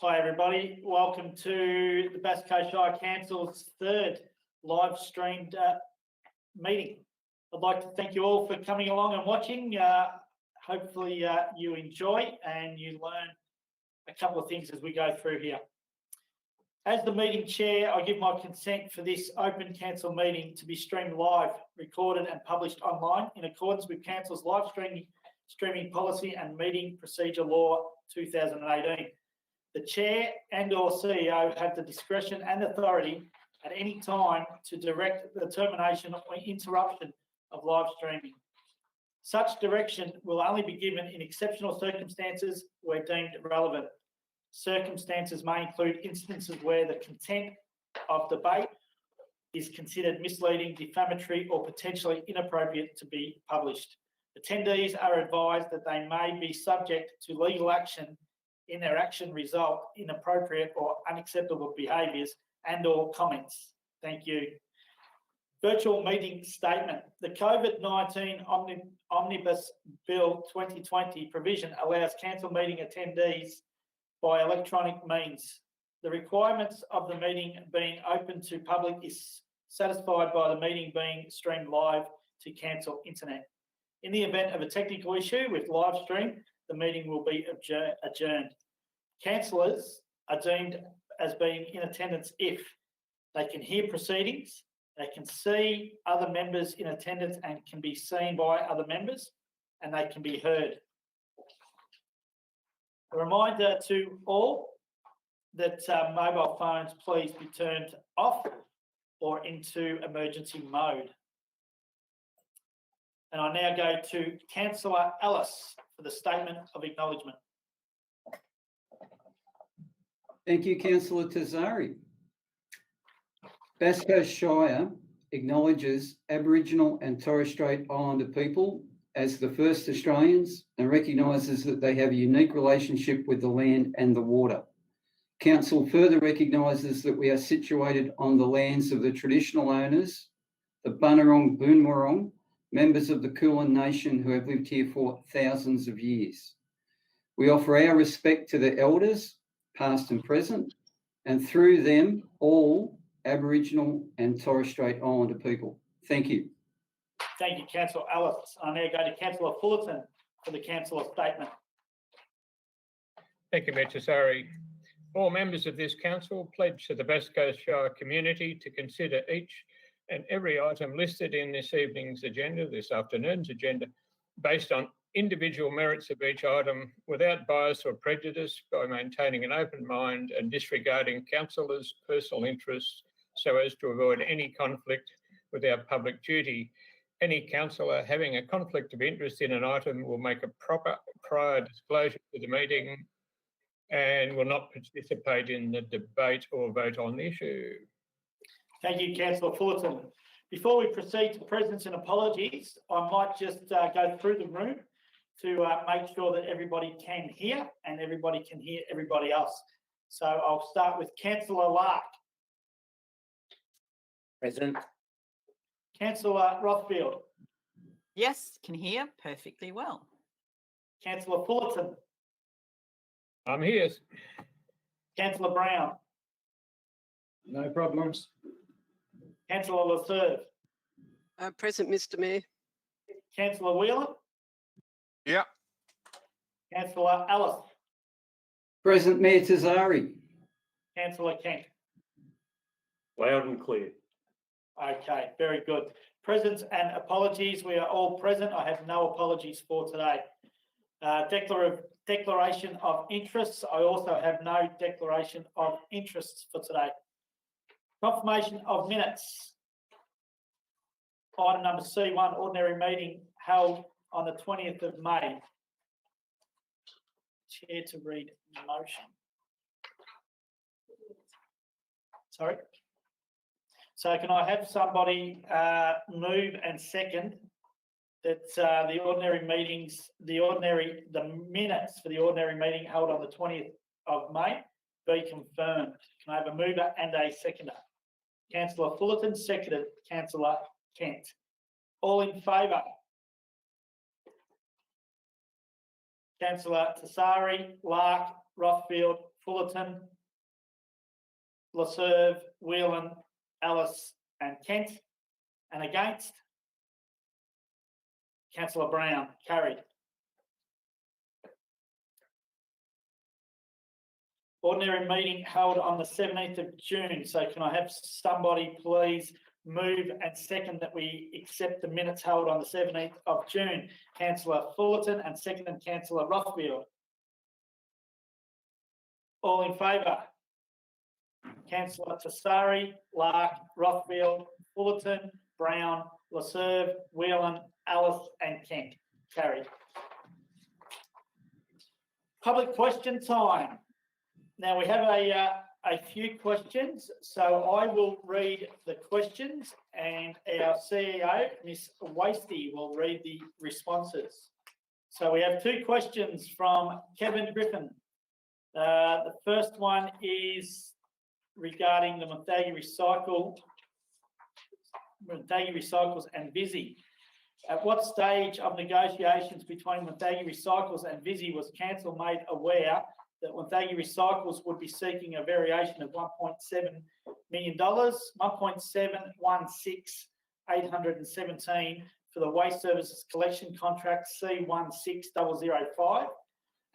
Hi everybody, welcome to the Bass Coast Shire Council's third live streamed meeting. I'd like to thank you all for coming along and watching. Hopefully you enjoy and you learn a couple of things as we go through here. As the meeting chair, I give my consent for this open council meeting to be streamed live, recorded and published online in accordance with council's live streaming policy and meeting procedure law 2018. The chair and or CEO have the discretion and authority at any time to direct the termination or interruption of live streaming. Such direction will only be given in exceptional circumstances where deemed relevant. Circumstances may include instances where the content of debate is considered misleading, defamatory or potentially inappropriate to be published. Attendees are advised that they may be subject to legal action in their action result inappropriate or unacceptable behaviours and or comments. Thank you. Virtual meeting statement. The COVID-19 Omnibus Bill 2020 provision allows council meeting attendees by electronic means. The requirements of the meeting being open to public is satisfied by the meeting being streamed live to council internet. In the event of a technical issue with live stream, the meeting will be adjourned. Councillors are deemed as being in attendance if they can hear proceedings, they can see other members in attendance and can be seen by other members, and they can be heard. A reminder to all that mobile phones please be turned off or into emergency mode. And I now go to Councillor Ellis for the statement of acknowledgement. Thank you, Councillor Tazari. Bass Coast Shire acknowledges Aboriginal and Torres Strait Islander people as the first Australians and recognises that they have a unique relationship with the land and the water. Council further recognises that we are situated on the lands of the traditional owners, the Bunurong Boonwurrung, members of the Kulin Nation who have lived here for thousands of years. We offer our respect to the elders, past and present, and through them, all Aboriginal and Torres Strait Islander people. Thank you. Thank you, Councillor Ellis. I now go to Councillor Fullerton for the councillor statement. Thank you, Mr. Sari. All members of this council pledge to the Bass Coast Shire community to consider each and every item listed in this evening's agenda, this afternoon's agenda, based on individual merits of each item without bias or prejudice, by maintaining an open mind and disregarding councillors' personal interests so as to avoid any conflict with our public duty. Any councillor having a conflict of interest in an item will make a proper prior disclosure to the meeting and will not participate in the debate or vote on the issue. Thank you, Councillor Fullerton. Before we proceed to presents and apologies, I might just go through the room to make sure that everybody can hear and everybody can hear everybody else. So I'll start with Councillor Lark. Present. Councillor Rothfield. Yes, can hear perfectly well. Councillor Fullerton. I'm here. Councillor Brown. No problems. Councillor Lasserve. Present, Mr. Mayor. Councillor Wheeler. Yeah. Councillor Ellis. Present, Mayor Tazari. Councillor Kent. Loud and clear. Okay, very good. Presents and apologies. We are all present. I have no apologies for today. Declaration of interests. I also have no declaration of interests for today. Confirmation of minutes. Item number C.1 Ordinary Meeting held on the 20th of May. Chair to read the motion. Sorry. So can I have somebody move and second that the minutes for the ordinary meeting held on the 20th of May be confirmed? Can I have a mover and a seconder? Councillor Fullerton, seconded Councillor Kent. All in favour? Councillor Tazari, Lark, Rothfield, Fullerton, Laserve, Whelan, Ellis and Kent. And against? Councillor Brown, carried. Ordinary meeting held on the 17th of June. So can I have somebody please move and second that we accept the minutes held on the 17th of June? Councillor Fullerton and second Councillor Rothfield. All in favour? Councillor Tassari, Lark, Rothfield, Fullerton, Brown, Laserve, Whelan, Ellis and Kent. Carried. Public question time. Now we have a few questions, so I will read the questions and our CEO, Ms. Wasty, will read the responses. So we have two questions from Kevin Griffin. The first one is regarding the Wonthaggi Recycles and Visy. At what stage of negotiations between Wonthaggi Recycles and Visy was council made aware that Wonthaggi Recycles would be seeking a variation of $1.7 million, $1.716,817 for the waste services collection contract C.1 6005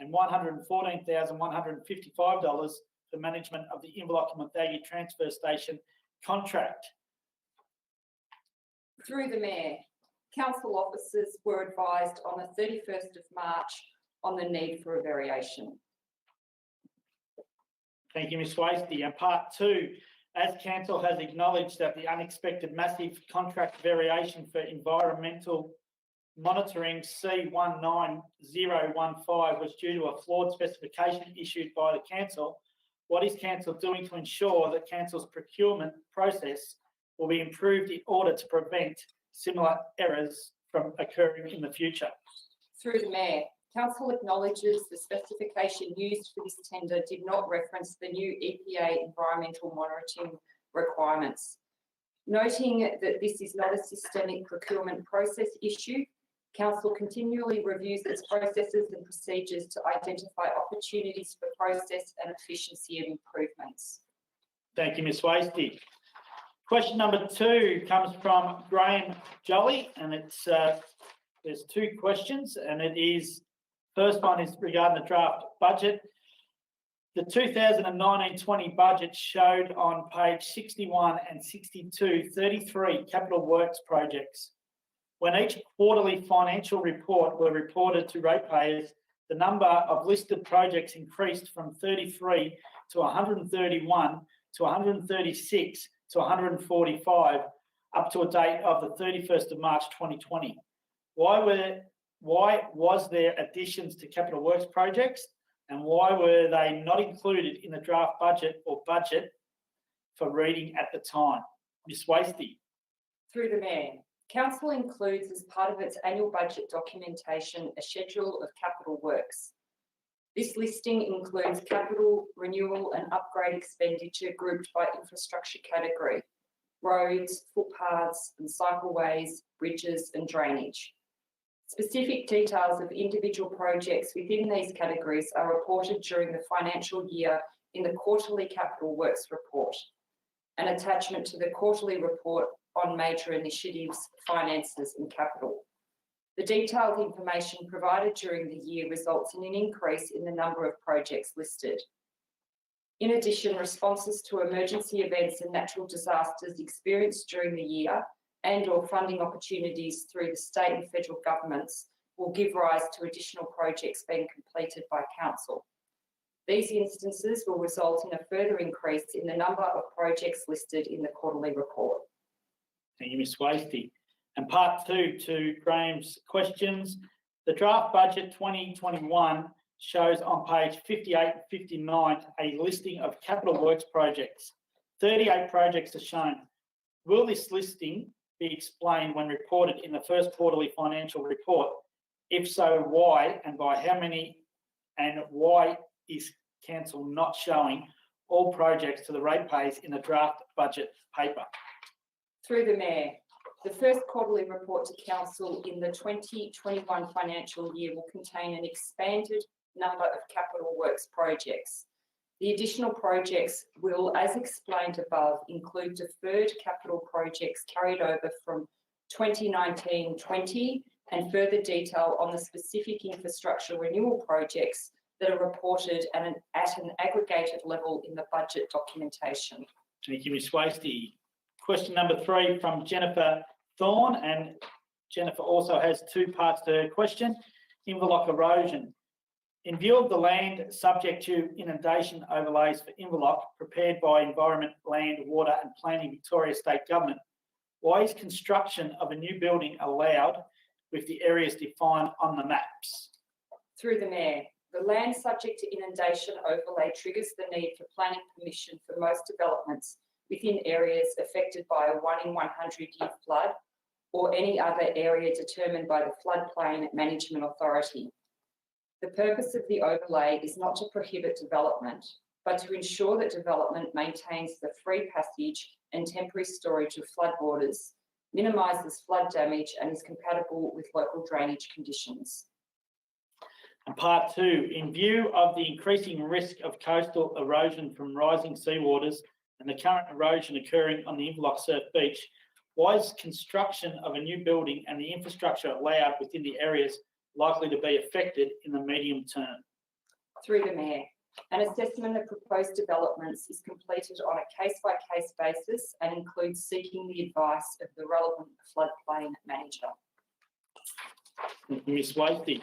and $114,155 for management of the Inverloch Wonthaggi transfer station contract? Through the Mayor, council officers were advised on the 31st of March on the need for a variation. Thank you, Ms. Wasty. And part two, as council has acknowledged that the unexpected massive contract variation for environmental monitoring C19015 was due to a flawed specification issued by the council, what is council doing to ensure that council's procurement process will be improved in order to prevent similar errors from occurring in the future? Through the Mayor, council acknowledges the specification used for this tender did not reference the new EPA environmental monitoring requirements. Noting that this is not a systemic procurement process issue, council continually reviews its processes and procedures to identify opportunities for process and efficiency of improvements. Thank you, Ms. Wasty. Question number two comes from Graham Jolly, and it's there's two questions, and it is, first one is regarding the draft budget. The 2019-20 budget showed on page 61 and 62 33 capital works projects. When each quarterly financial report were reported to ratepayers, the number of listed projects increased from 33 to 131 to 136 to 145 up to a date of the 31st of March 2020. Why was there additions to capital works projects, and why were they not included in the draft budget or budget for reading at the time? Ms. Wasty. Through the Mayor, council includes as part of its annual budget documentation a schedule of capital works. This listing includes capital renewal and upgrade expenditure grouped by infrastructure category: roads, footpaths and cycleways, bridges and drainage. Specific details of individual projects within these categories are reported during the financial year in the quarterly capital works report, an attachment to the quarterly report on major initiatives, finances and capital. The detailed information provided during the year results in an increase in the number of projects listed. In addition, responses to emergency events and natural disasters experienced during the year and/or funding opportunities through the state and federal governments will give rise to additional projects being completed by council. These instances will result in a further increase in the number of projects listed in the quarterly report. Thank you, Ms. Wasty. And part two to Graham's questions. The draft budget 2021 shows on page 58 and 59 a listing of capital works projects. 38 projects are shown. Will this listing be explained when reported in the first quarterly financial report? If so, why and by how many, and why is council not showing all projects to the ratepayers in the draft budget paper? Through the Mayor, the first quarterly report to council in the 2021 financial year will contain an expanded number of capital works projects. The additional projects will, as explained above, include deferred capital projects carried over from 2019-20 and further detail on the specific infrastructure renewal projects that are reported at an aggregated level in the budget documentation. Thank you, Ms Wasty. Question number 3 from Jennifer Thorne, and Jennifer also has 2 parts to her question. Inverloch erosion. In view of the land subject to inundation overlays for Inverloch prepared by Environment, Land, Water and Planning Victoria State Government, why is construction of a new building allowed with the areas defined on the maps? Through the Mayor, the land subject to inundation overlay triggers the need for planning permission for most developments within areas affected by a 1 in 100-year flood or any other area determined by the Floodplain Management Authority. The purpose of the overlay is not to prohibit development, but to ensure that development maintains the free passage and temporary storage of floodwaters, minimises flood damage and is compatible with local drainage conditions. And part 2, in view of the increasing risk of coastal erosion from rising seawaters and the current erosion occurring on the Inverloch Surf Beach, why is construction of a new building and the infrastructure allowed within the areas likely to be affected in the medium term? Through the Mayor, an assessment of proposed developments is completed on a case-by-case basis and includes seeking the advice of the relevant floodplain manager. Thank you, Ms Wasty.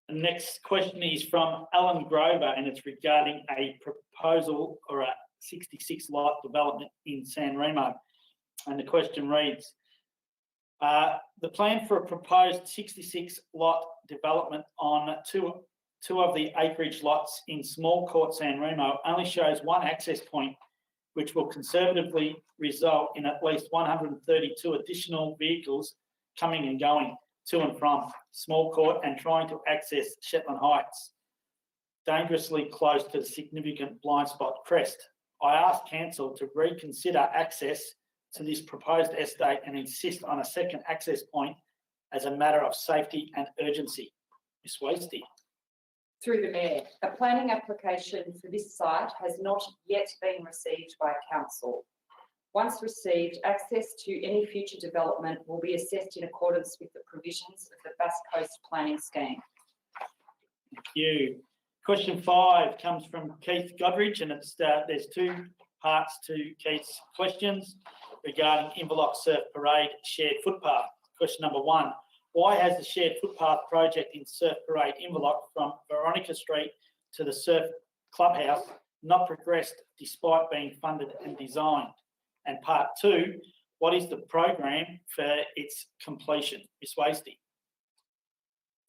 The next question is from Alan Grover, and it's regarding a proposal or a 66 lot development in San Remo. And the question reads, the plan for a proposed 66 lot development on two of the acreage lots in Small Court San Remo only shows one access point, which will conservatively result in at least 132 additional vehicles coming and going to and from Small Court and trying to access Shetland Heights, dangerously close to the significant blind spot crest. I asked Council to reconsider access to this proposed estate and insist on a second access point as a matter of safety and urgency. Ms Wasty. Through the Mayor, a planning application for this site has not yet been received by Council. Once received, access to any future development will be assessed in accordance with the provisions of the Bass Coast Planning Scheme. Thank you. Question 5 comes from Keith Godridge, and it's there's 2 parts to Keith's questions regarding Inverloch Surf Parade shared footpath. Question number 1, why has the shared footpath project in Surf Parade Inverloch from Veronica Street to the Surf Clubhouse not progressed despite being funded and designed? And part 2, what is the program for its completion? Ms Wasty.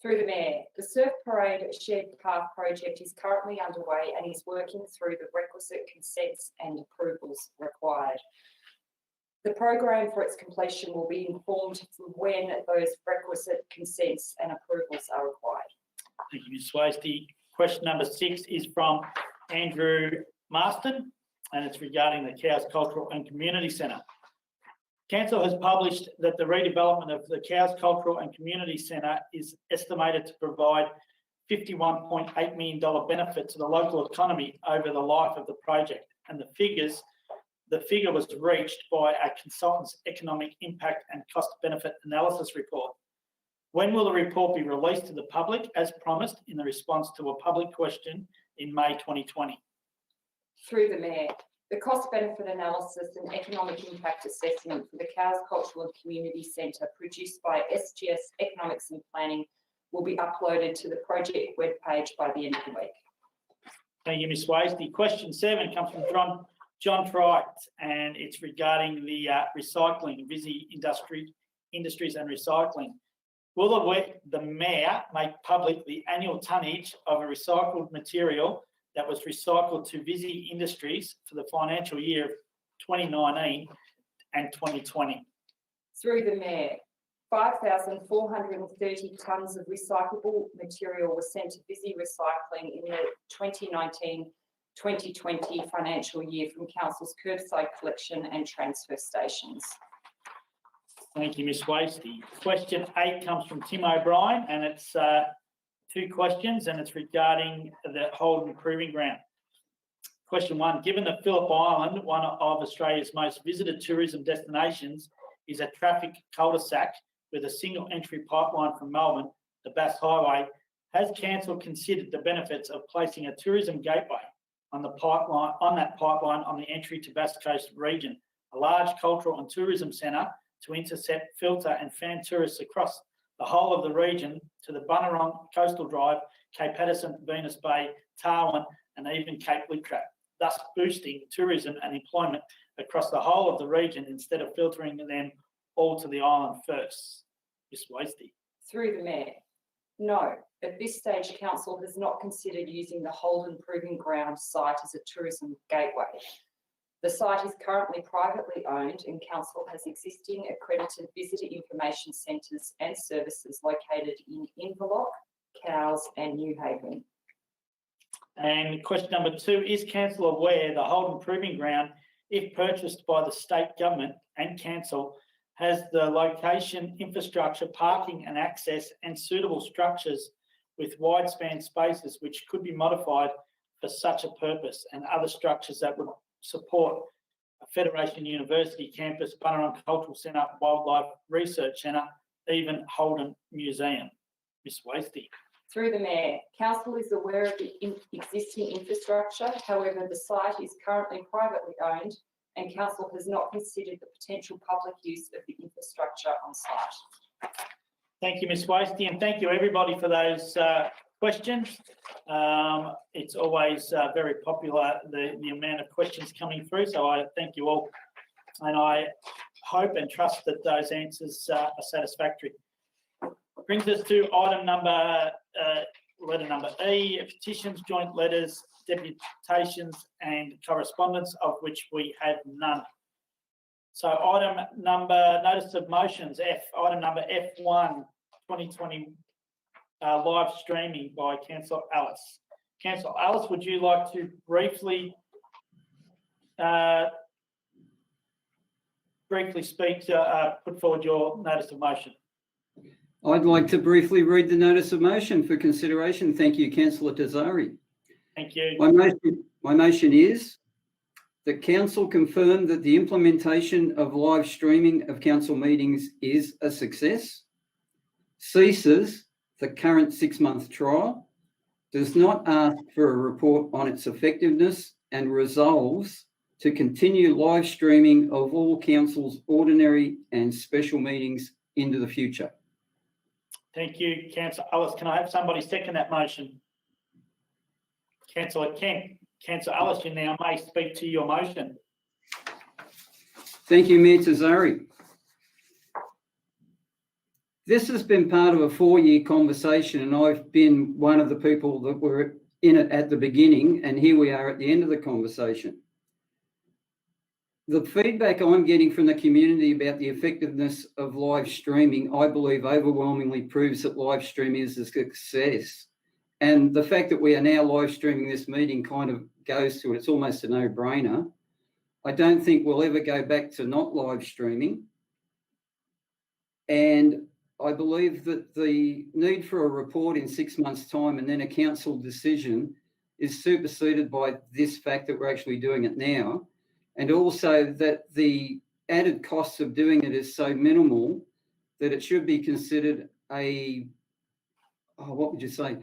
Through the Mayor, the Surf Parade Shared Path project is currently underway and is working through the requisite consents and approvals required. The program for its completion will be informed when those requisite consents and approvals are required. Thank you, Ms Wasty. Question number 6 is from Andrew Marston, and it's regarding the Cowes Cultural and Community Centre. Council has published that the redevelopment of the Cowes Cultural and Community Centre is estimated to provide $51.8 million benefit to the local economy over the life of the project, and the figure was reached by a consultant's economic impact and cost benefit analysis report. When will the report be released to the public as promised in the response to a public question in May 2020? Through the Mayor, the cost benefit analysis and economic impact assessment for the Cowes Cultural and Community Centre produced by SGS Economics and Planning will be uploaded to the project webpage by the end of the week. Thank you, Ms Wasty. Question 7 comes from John Trite, and it's regarding the recycling, Visy Industries and Recycling. Will the Mayor make public the annual tonnage of a recycled material that was recycled to Visy Industries for the financial year of 2019 and 2020? Through the Mayor, 5,430 tonnes of recyclable material was sent to Visy Recycling in the 2019-2020 financial year from Council's curbside collection and transfer stations. Thank you, Ms Wasty. Question 8 comes from Tim O'Brien, and it's 2 questions, and it's regarding the Holden Proving Ground. Question 1, given that Phillip Island, one of Australia's most visited tourism destinations, is a traffic cul-de-sac with a single entry pipeline from Melbourne, the Bass Highway, has Council considered the benefits of placing a tourism gateway on that pipeline on the entry to Bass Coast region, a large cultural and tourism centre to intercept, filter and fan tourists across the whole of the region to the Bunurong Coastal Drive, Cape Patterson, Venus Bay, Tarwin and even Cape Wittrap, thus boosting tourism and employment across the whole of the region instead of filtering them all to the island first. Ms. Wasty. Through the Mayor. No, at this stage, Council has not considered using the Holden Proving Ground site as a tourism gateway. The site is currently privately owned and Council has existing accredited visitor information centres and services located in Inverloch, Cowes and Newhaven. And question number 2, is Council aware the Holden Proving Ground, if purchased by the state government and Council, has the location, infrastructure, parking and access and suitable structures with wide span spaces which could be modified for such a purpose, and other structures that would support a Federation University campus, Bunurong Cultural Centre, Wildlife Research Centre, even Holden Museum? Ms. Wasty. Through the Mayor, Council is aware of the existing infrastructure. However, the site is currently privately owned and Council has not considered the potential public use of the infrastructure on site. Thank you, Ms. Wasty, and thank you everybody for those questions. It's always very popular, the amount of questions coming through, so I thank you all. And I hope and trust that those answers are satisfactory. Brings us to item number, letter number E, petitions, joint letters, deputations and correspondence, of which we have none. So item number, notice of motions, F, item number F1, 2020 live streaming by Councillor Ellis. Councillor Ellis, would you like to briefly speak, put forward your notice of motion? I'd like to briefly read the notice of motion for consideration. Thank you, Councillor Tazari. Thank you. My motion is that Council confirm that the implementation of live streaming of Council meetings is a success, ceases the current 6-month trial, does not ask for a report on its effectiveness, and resolves to continue live streaming of all Council's ordinary and special meetings into the future. Thank you, Councillor Ellis. Can I have somebody second that motion? Councillor Kent. Councillor Ellis, you now may speak to your motion. Thank you, Mayor Tazari. This has been part of a 4-year conversation, and I've been one of the people that were in it at the beginning, and here we are at the end of the conversation. The feedback I'm getting from the community about the effectiveness of live streaming, I believe overwhelmingly proves that live streaming is a success. And the fact that we are now live streaming this meeting kind of goes to it. It's almost a no-brainer. I don't think we'll ever go back to not live streaming. And I believe that the need for a report in 6 months' time and then a council decision is superseded by this fact that we're actually doing it now. And also that the added costs of doing it is so minimal that it should be considered what would you say?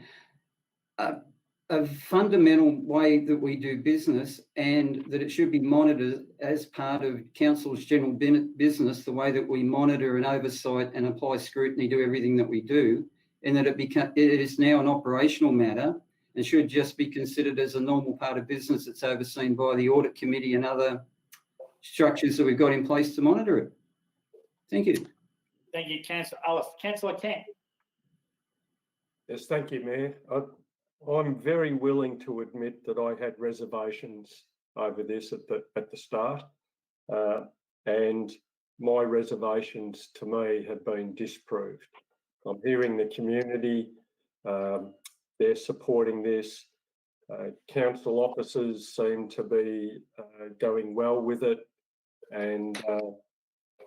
A fundamental way that we do business, and that it should be monitored as part of Council's general business, the way that we monitor and oversight and apply scrutiny to everything that we do, and that it is now an operational matter and should just be considered as a normal part of business that's overseen by the audit committee and other structures that we've got in place to monitor it. Thank you. Thank you, Councillor Ellis. Councillor Kent. Yes, thank you, Mayor. I'm very willing to admit that I had reservations over this at the start, and my reservations to me have been disproved. I'm hearing the community, they're supporting this. Council officers seem to be going well with it, and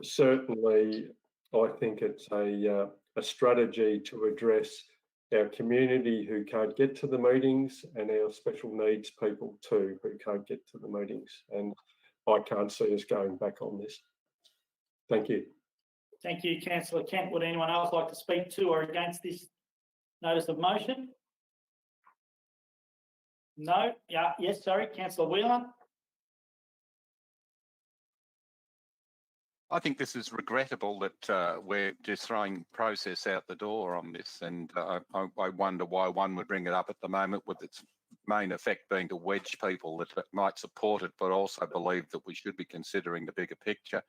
certainly I think it's a strategy to address our community who can't get to the meetings and our special needs people too who can't get to the meetings. And I can't see us going back on this. Thank you. Thank you, Councillor Kent. Would anyone else like to speak to or against this notice of motion? No? Yeah, yes, sorry, Councillor Whelan. I think this is regrettable that we're just throwing process out the door on this, and I wonder why one would bring it up at the moment, with its main effect being to wedge people that might support it, but also believe that we should be considering the bigger picture.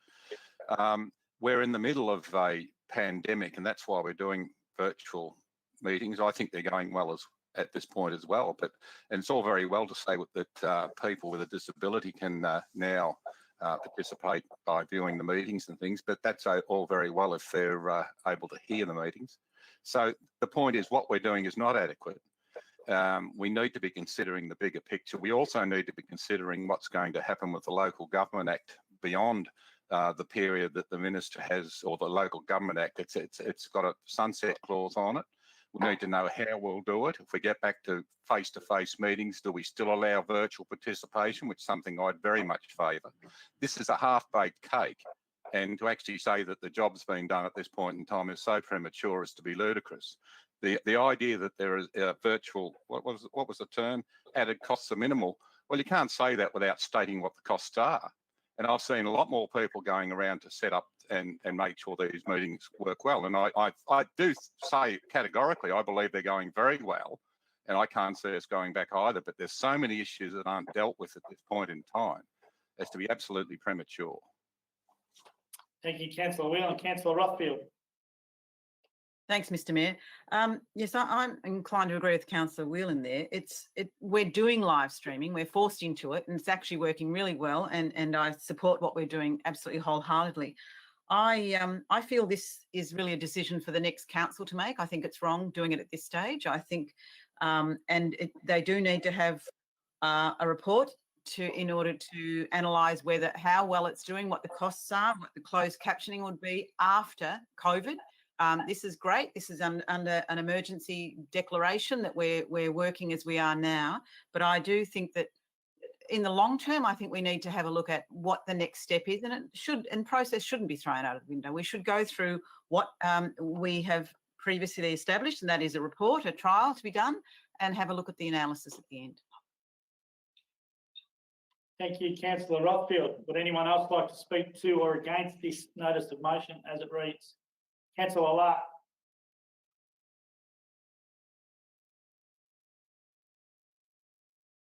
We're in the middle of a pandemic, and that's why we're doing virtual meetings. I think they're going well at this point as well, and it's all very well to say that people with a disability can now participate by viewing the meetings and things, but that's all very well if they're able to hear the meetings. So the point is, what we're doing is not adequate. We need to be considering the bigger picture. We also need to be considering what's going to happen with the Local Government Act beyond the period that the Minister has, or the Local Government Act. It's got a sunset clause on it. We need to know how we'll do it. If we get back to face-to-face meetings, do we still allow virtual participation, which is something I'd very much favour. This is a half-baked cake, and to actually say that the job's been done at this point in time is so premature as to be ludicrous. The idea that there is a virtual, what was the term? Added costs are minimal. Well, you can't say that without stating what the costs are. And I've seen a lot more people going around to set up and make sure these meetings work well. And I do say categorically, I believe they're going very well, and I can't see us going back either. But there's so many issues that aren't dealt with at this point in time as to be absolutely premature. Thank you, Councillor Whelan. Councillor Rothfield. Thanks, Mr. Mayor. Yes, I'm inclined to agree with Councillor Whelan there. We're doing live streaming. We're forced into it, and it's actually working really well. And I support what we're doing absolutely wholeheartedly. I feel this is really a decision for the next council to make. I think it's wrong doing it at this stage. I think, they do need to have a report in order to analyse how well it's doing, what the costs are, what the closed captioning would be after COVID. This is great. This is under an emergency declaration that we're working as we are now. But I do think that in the long term, I think we need to have a look at what the next step is, and process shouldn't be thrown out of the window. We should go through what we have previously established, and that is a report, a trial to be done, and have a look at the analysis at the end. Thank you, Councillor Rothfield. Would anyone else like to speak to or against this notice of motion as it reads? Councillor Lark.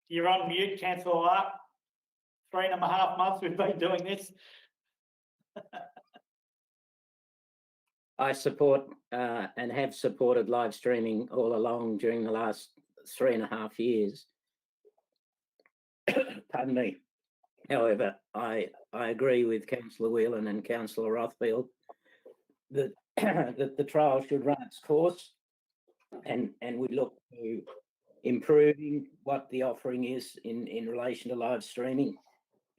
You're on mute, Councillor Lark. 3.5 months we've been doing this. I support and have supported live streaming all along during the last 3.5 years. Pardon me. However, I agree with Councillor Whelan and Councillor Rothfield that, that the trial should run its course, and we look to improving what the offering is in relation to live streaming,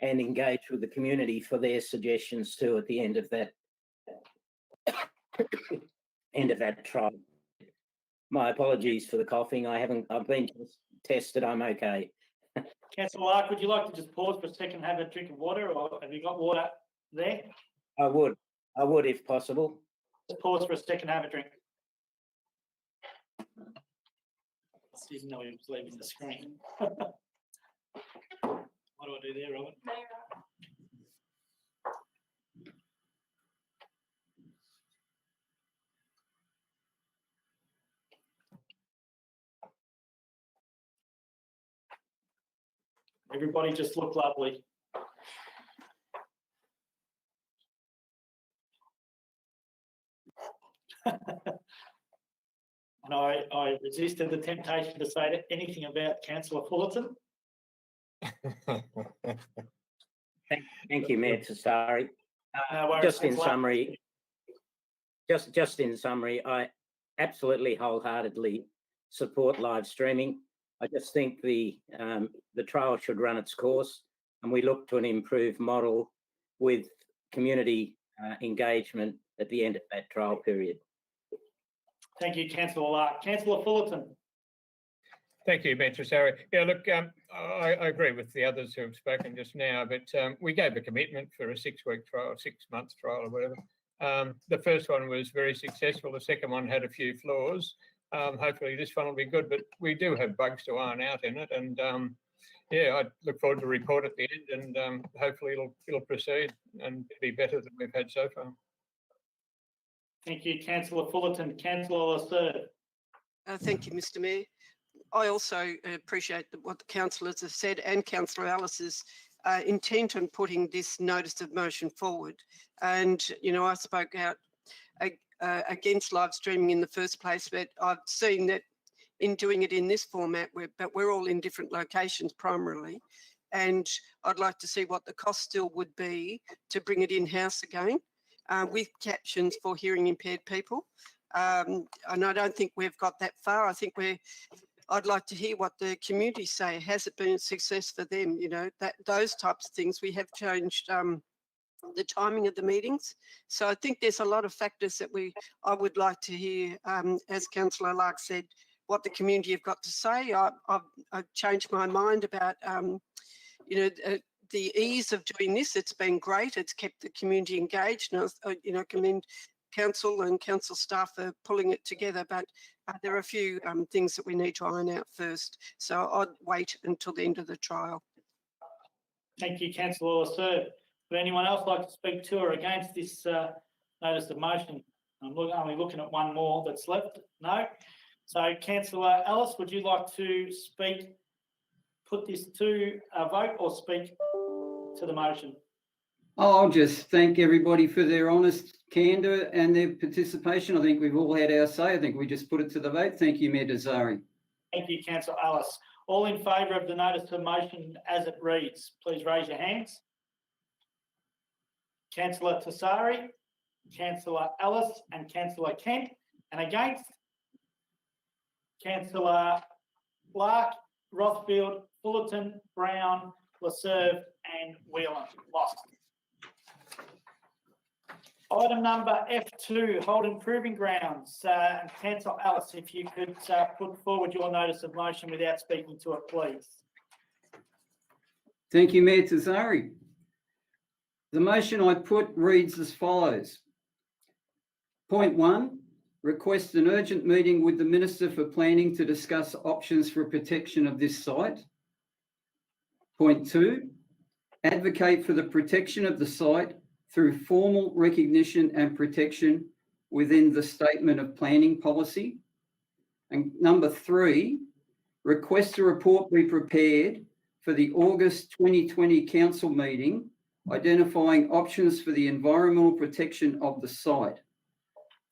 and engage with the community for their suggestions too at the end of that trial. My apologies for the coughing. I've been tested. I'm okay. Councillor Lark, would you like to just pause for a second and have a drink of water, or have you got water there? I would if possible. Just pause for a second and have a drink. Even though he was leaving the screen. What do I do there, Robert? Everybody just look lovely. And I resisted the temptation to say anything about Councillor Fullerton. Thank you, Mayor Tessari. No worries, Just in summary, I absolutely wholeheartedly support live streaming. I just think the trial should run its course, and we look to an improved model with community engagement at the end of that trial period. Thank you, Councillor Lark. Councillor Fullerton. Thank you, Bentrasari. Yeah, look, I agree with the others who have spoken just now, but we gave a commitment for a 6-week trial, 6-month trial or whatever. The first one was very successful. The second one had a few flaws. Hopefully this one will be good, but we do have bugs to iron out in it. And yeah, I look forward to the report at the end, and hopefully it'll proceed and be better than we've had so far. Thank you, Councillor Fullerton. Councillor Lasser. Thank you, Mr. Mayor. I also appreciate what the councillors have said and Councillor Ellis's intent on putting this notice of motion forward. And, you know, I spoke out against live streaming in the first place, but I've seen that in doing it in this format, but we're all in different locations primarily. And I'd like to see what the cost still would be to bring it in-house again with captions for hearing impaired people. And I don't think we've got that far. I think I'd like to hear what the community say. Has it been a success for them? You know, those types of things. We have changed the timing of the meetings. So I think there's a lot of factors that I would like to hear, as Councillor Lark said, what the community have got to say. I've changed my mind about, you know, the ease of doing this. It's been great. It's kept the community engaged. And I, you know, commend council and council staff are pulling it together, but there are a few things that we need to iron out first. So I'd wait until the end of the trial. Thank you, Councillor Lasser. Would anyone else like to speak to or against this notice of motion? I'm only looking at one more that's left. No. So, Councillor Ellis, would you like to speak, put this to a vote or speak to the motion? I'll just thank everybody for their honest candour and their participation. I think we've all had our say. I think we just put it to the vote. Thank you, Mayor Desari. Thank you, Councillor Ellis. All in favour of the notice of motion as it reads, please raise your hands. Councillor Tassari, Councillor Ellis and Councillor Kent. And against? Councillor Lark, Rothfield, Fullerton, Brown, Lasserve and Whelan. Lost. Item number F2, Holden Proving Grounds. Councillor Ellis, if you could put forward your notice of motion without speaking to it, please. Thank you, Mayor Tassari. The motion I put reads as follows. Point 1, request an urgent meeting with the Minister for Planning to discuss options for protection of this site. Point 2, advocate for the protection of the site through formal recognition and protection within the Statement of Planning Policy. And number 3, request a report be prepared for the August 2020 Council meeting identifying options for the environmental protection of the site.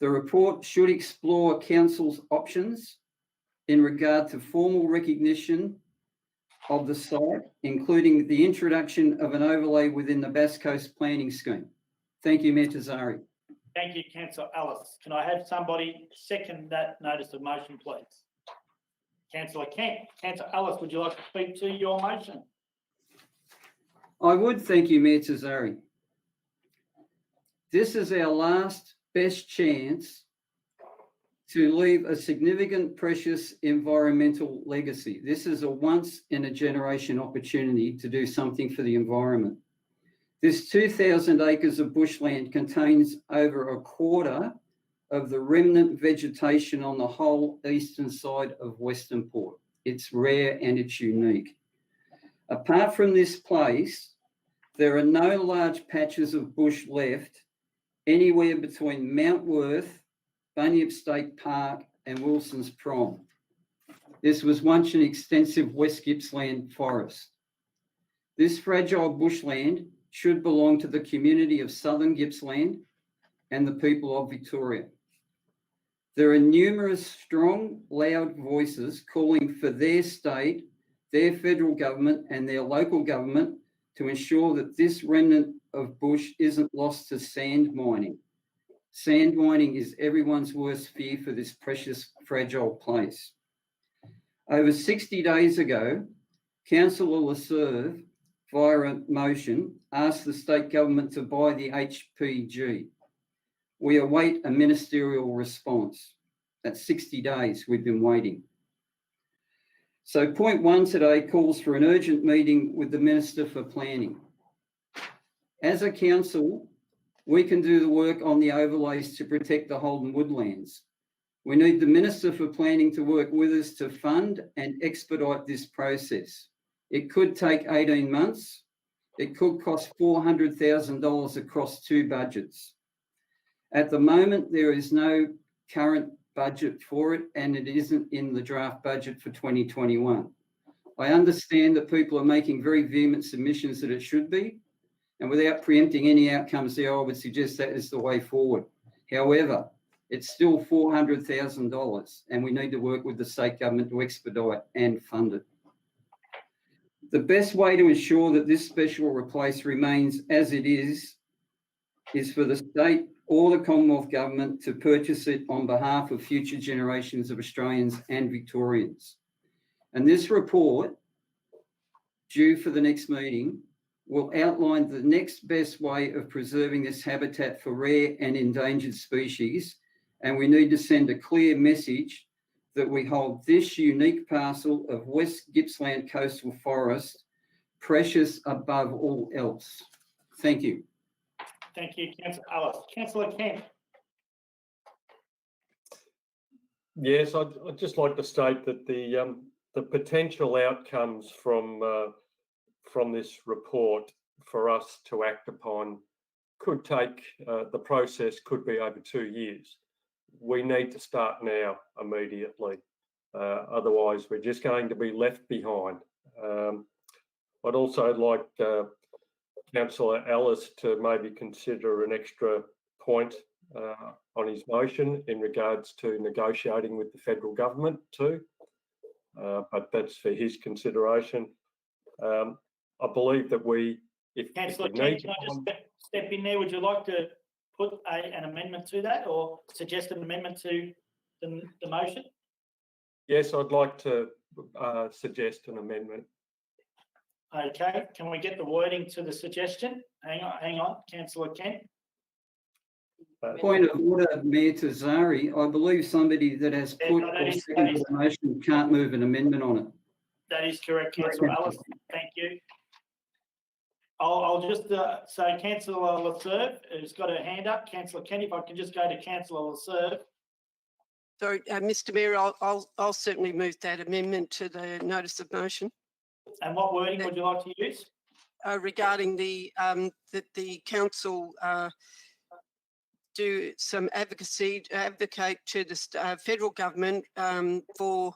The report should explore Council's options in regard to formal recognition of the site, including the introduction of an overlay within the Bass Coast planning scheme. Thank you, Mayor Tassari. Thank you, Councillor Ellis. Can I have somebody second that notice of motion, please? Councillor Kent. Councillor Ellis, would you like to speak to your motion? I would, thank you, Mayor Tassari. This is our last best chance to leave a significant, precious environmental legacy. This is a once-in-a-generation opportunity to do something for the environment. This 2,000 acres of bushland contains over a quarter of the remnant vegetation on the whole eastern side of Western Port. It's rare and it's unique. Apart from this place, there are no large patches of bush left anywhere between Mount Worth, Bunyip State Park and Wilson's Prom. This was once an extensive West Gippsland forest. This fragile bushland should belong to the community of Southern Gippsland and the people of Victoria. There are numerous strong, loud voices calling for their state, their federal government and their local government to ensure that this remnant of bush isn't lost to sand mining. Sand mining is everyone's worst fear for this precious, fragile place. Over 60 days ago, Councillor Lasserve, via a motion, asked the state government to buy the HPG. We await a ministerial response. That's 60 days we've been waiting. So point 1 today calls for an urgent meeting with the Minister for Planning. As a council, we can do the work on the overlays to protect the Holden woodlands. We need the Minister for Planning to work with us to fund and expedite this process. It could take 18 months. It could cost $400,000 across 2 budgets. At the moment, there is no current budget for it, and it isn't in the draft budget for 2021. I understand that people are making very vehement submissions that it should be, and without preempting any outcomes there, I would suggest that is the way forward. However, it's still $400,000, and we need to work with the state government to expedite and fund it. The best way to ensure that this special replace remains as it is for the state or the Commonwealth Government to purchase it on behalf of future generations of Australians and Victorians. And this report, due for the next meeting, will outline the next best way of preserving this habitat for rare and endangered species. And we need to send a clear message that we hold this unique parcel of West Gippsland coastal forest precious above all else. Thank you. Thank you, Councillor Ellis. Councillor Kent. Yes, I'd just like to state that the potential outcomes from this report for us to act upon could take, the process could be over 2 years. We need to start now, immediately. Otherwise, we're just going to be left behind. I'd also like Councillor Ellis to maybe consider an extra point on his motion in regards to negotiating with the federal government too, but that's for his consideration. I believe that if Councillor we Kent, need can I just to, step in there? Would you like to put an amendment to that, or suggest an amendment to the motion? yes, I'd like to suggest an amendment. Okay, can we get the wording to the suggestion? Hang on, Councillor Kent. Point of order, Mayor Tazari. I believe somebody that has Yeah, put no, or that is- seconded the motion can't move an amendment on it. That is correct, Councillor Ellis. Thank you. I'll just say Councillor Laserve has got her hand up. Councillor Kent, if I can just go to Councillor Laserve. So, Mr Mayor, I'll certainly move that amendment to the notice of motion And what wording would you like to use? regarding that the council do some advocate to the federal government for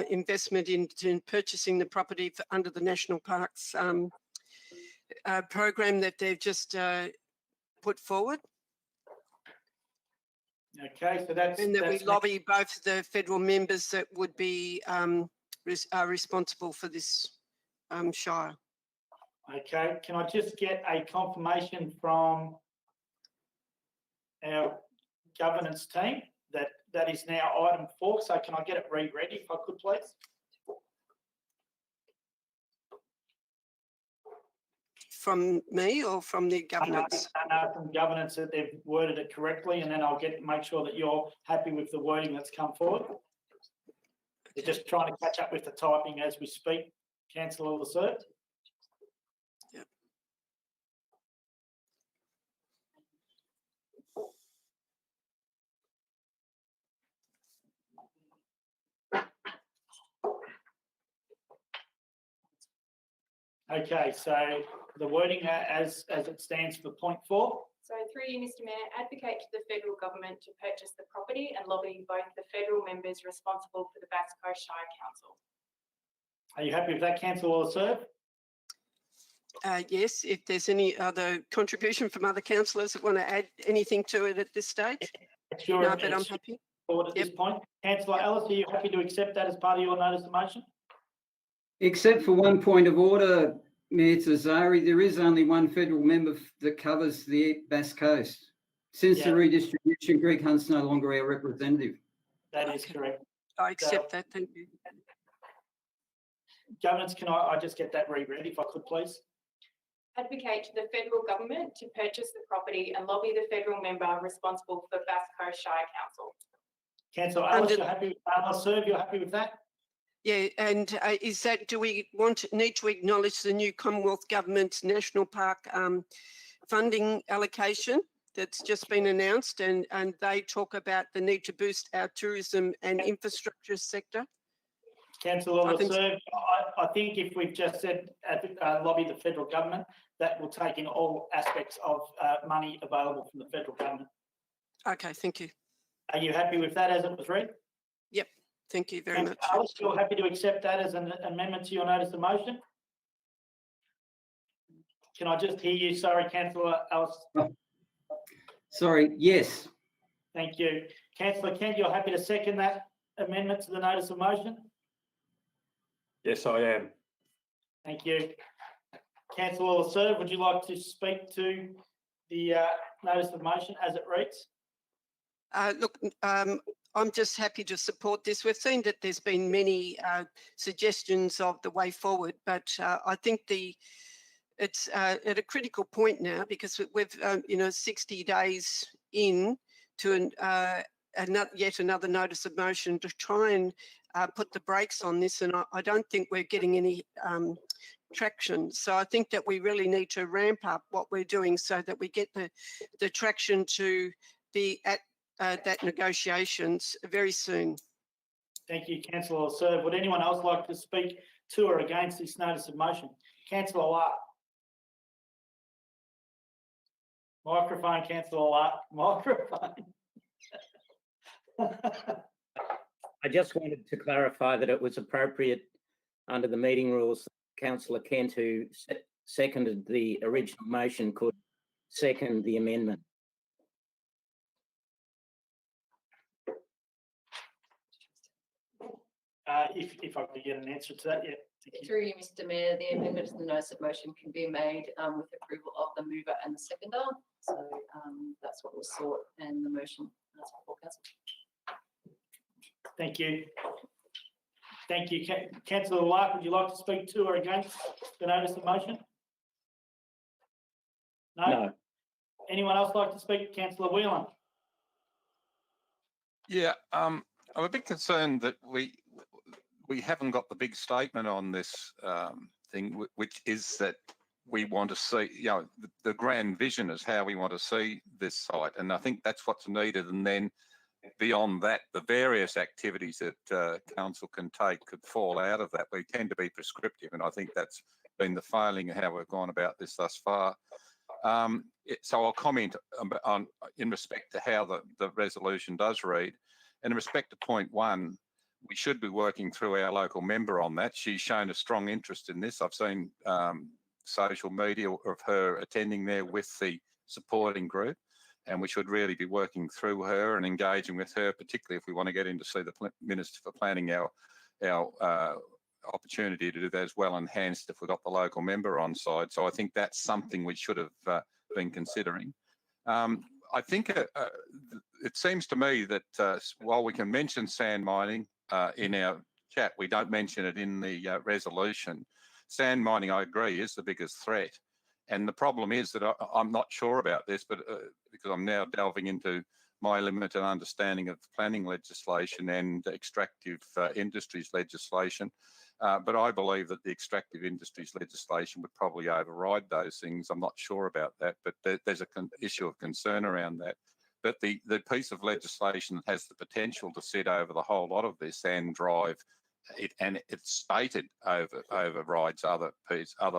investment in purchasing the property under the National Parks program that they've just put forward. Okay, so that's... And that we that's lobby both the federal members that would be are responsible for this shire. Okay, can I just get a confirmation from our governance team that that is now item 4? So can I get it reread if I could, please? From me or from the governance? From governance, that they've worded it correctly, and then I'll make sure that you're happy with the wording that's come forward. We're just trying to catch up with the typing as we speak. Councillor Laserve. Yep. Okay, so the wording as it stands for point 4. So through you, Mr Mayor, advocate to the federal government to purchase the property and lobby both the federal members responsible for the Bass Coast Shire Council. Are you happy with that, Councillor Laserve? Yes, if there's any other contribution from other councillors that want to add anything to it at this stage. Sure. No, but I'm happy. Forward at this point. Councillor Ellis, are you happy to accept that as part of your notice of motion? Except for one point of order, Mayor Tazari, there is only one federal member that covers the Bass Coast. Since the redistribution, Greg Hunt's no longer our representative. That is correct. I accept that, thank you. Governance, can I just get that reread if I could, please? Advocate to the federal government to purchase the property and lobby the federal member responsible for Bass Coast Shire Council. Councillor Ellis, Under- you're happy with Ellis serve? You're happy with that? Yeah, and is that, do we need to acknowledge the new Commonwealth Government National Park funding allocation that's just been announced, and they talk about the need to boost our tourism and infrastructure sector? Councillor I think so. Serve, I think if we've just said lobby the federal government, that will take in all aspects of money available from the federal government. Okay, thank you. Are you happy with that as it was read? Yep, thank you very much. Alice, you're happy to accept that as an amendment to your notice of motion? Can I just hear you? Sorry, Councillor Alice. Sorry, yes. Thank you. Councillor Kent, you're happy to second that amendment to the notice of motion? Yes, I am. Thank you. Councillor Serve, would you like to speak to the notice of motion as it reads? Look, I'm just happy to support this. We've seen that there's been many suggestions of the way forward, but I think it's at a critical point now, because we've 60 days in to yet another notice of motion to try and put the brakes on this, and I don't think we're getting any traction. So I think that we really need to ramp up what we're doing so that we get the traction to be at that negotiations very soon. Thank you, Councillor Serve. Would anyone else like to speak to or against this notice of motion? Councillor Lark. Microphone, Councillor Lark. Microphone. I just wanted to clarify that it was appropriate under the meeting rules, Councillor Kent, who seconded the original motion, could second the amendment. If I could get an answer to that, yeah. Thank you. Through you, Mr. Mayor, the amendment to the notice of motion can be made with approval of the mover and the seconder. So that's what was sought, and the motion that's before council. Thank you. Thank you. Councillor Lark, would you like to speak to or against the notice of motion? No? No. Anyone else like to speak? Councillor Whelan. Yeah, I'm a bit concerned that we haven't got the big statement on this thing, which is that we want to see, the grand vision is how we want to see this site, and I think that's what's needed. And then beyond that, the various activities that council can take could fall out of that. We tend to be prescriptive, and I think that's been the failing of how we've gone about this thus far. So I'll comment on in respect to how the resolution does read. And in respect to point 1, we should be working through our local member on that. She's shown a strong interest in this. I've seen social media of her attending there with the supporting group, and we should really be working through her and engaging with her, particularly if we want to get in to see the Minister for Planning. Our opportunity to do that as well enhanced if we got the local member on side. So I think that's something we should have been considering. I think it seems to me that while we can mention sand mining in our chat, we don't mention it in the resolution. Sand mining, I agree, is the biggest threat. And the problem is that I'm not sure about this, but because I'm now delving into my limited understanding of planning legislation and extractive industries legislation. But I believe that the extractive industries legislation would probably override those things. I'm not sure about that, but there's an issue of concern around that. But the piece of legislation that has the potential to sit over the whole lot of this and drive it, and it's stated overrides other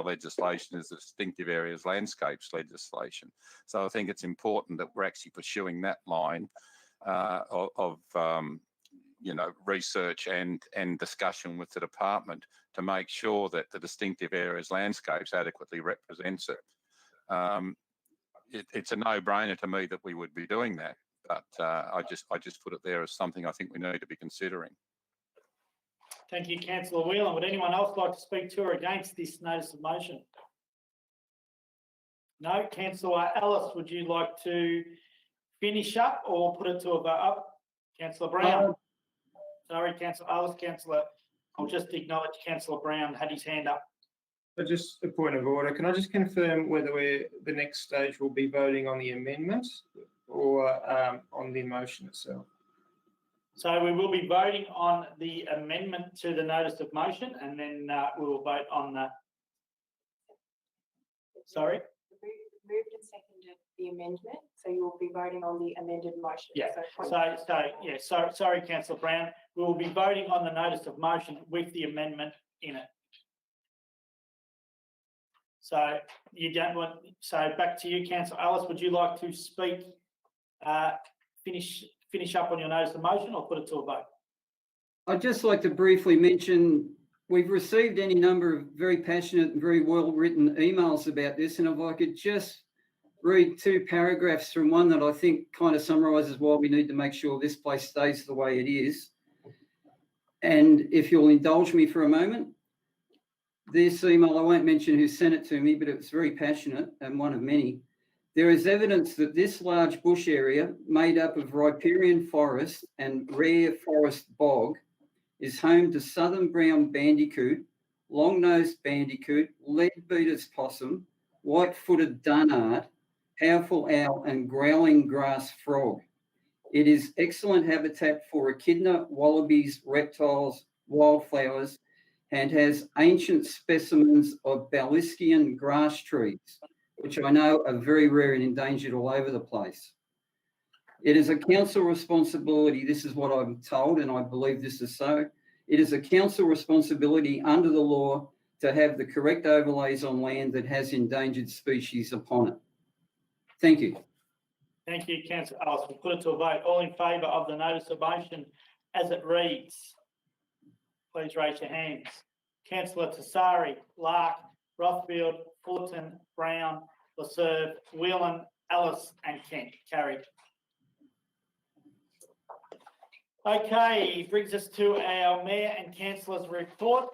legislation, is the distinctive areas landscapes legislation. So I think it's important that we're actually pursuing that line of research and discussion with the department to make sure that the distinctive areas landscapes adequately represents it. It's a no-brainer to me that we would be doing that, but I just put it there as something I think we need to be considering. Thank you, Councillor Whelan. Would anyone else like to speak to or against this notice of motion? No. Councillor Ellis, would you like to finish up or put it to a vote up? Councillor Brown. Sorry, Councillor Ellis. Councillor, I'll just acknowledge Councillor Brown had his hand up. Just a point of order. Can I just confirm whether the next stage will be voting on the amendment or on the motion itself? So we will be voting on the amendment to the notice of motion, and then we will vote on the. Sorry. Moved and seconded the amendment, so you will be voting on the amended motion. Yeah. So Sorry, Councillor Brown. We will be voting on the notice of motion with the amendment in it. So you don't want. So back to you, Councillor Ellis. Would you like to speak? Finish up on your notice of motion, or put it to a vote? I'd just like to briefly mention we've received any number of very passionate and very well-written emails about this, and if I could just read 2 paragraphs from one that I think kind of summarises why we need to make sure this place stays the way it is. And if you'll indulge me for a moment, this email, I won't mention who sent it to me, but it was very passionate and one of many. There is evidence that this large bush area, made up of riparian forest and rare forest bog, is home to southern brown bandicoot, long-nosed bandicoot, leadbeater's possum, white-footed dunnart, powerful owl and growling grass frog. It is excellent habitat for echidna, wallabies, reptiles, wildflowers, and has ancient specimens of Baliscian grass trees, which I know are very rare and endangered all over the place. It is a council responsibility, this is what I'm told, and I believe this is so. It is a council responsibility under the law to have the correct overlays on land that has endangered species upon it. Thank you. Thank you, Councillor Ellis. We'll put it to a vote. All in favour of the notice of motion as it reads, please raise your hands. Councillor Tassari, Lark, Rothfield, Fullerton, Brown, Laserve, Whelan, Ellis and Kent. Carried. Okay, brings us to our Mayor and Councillor's report.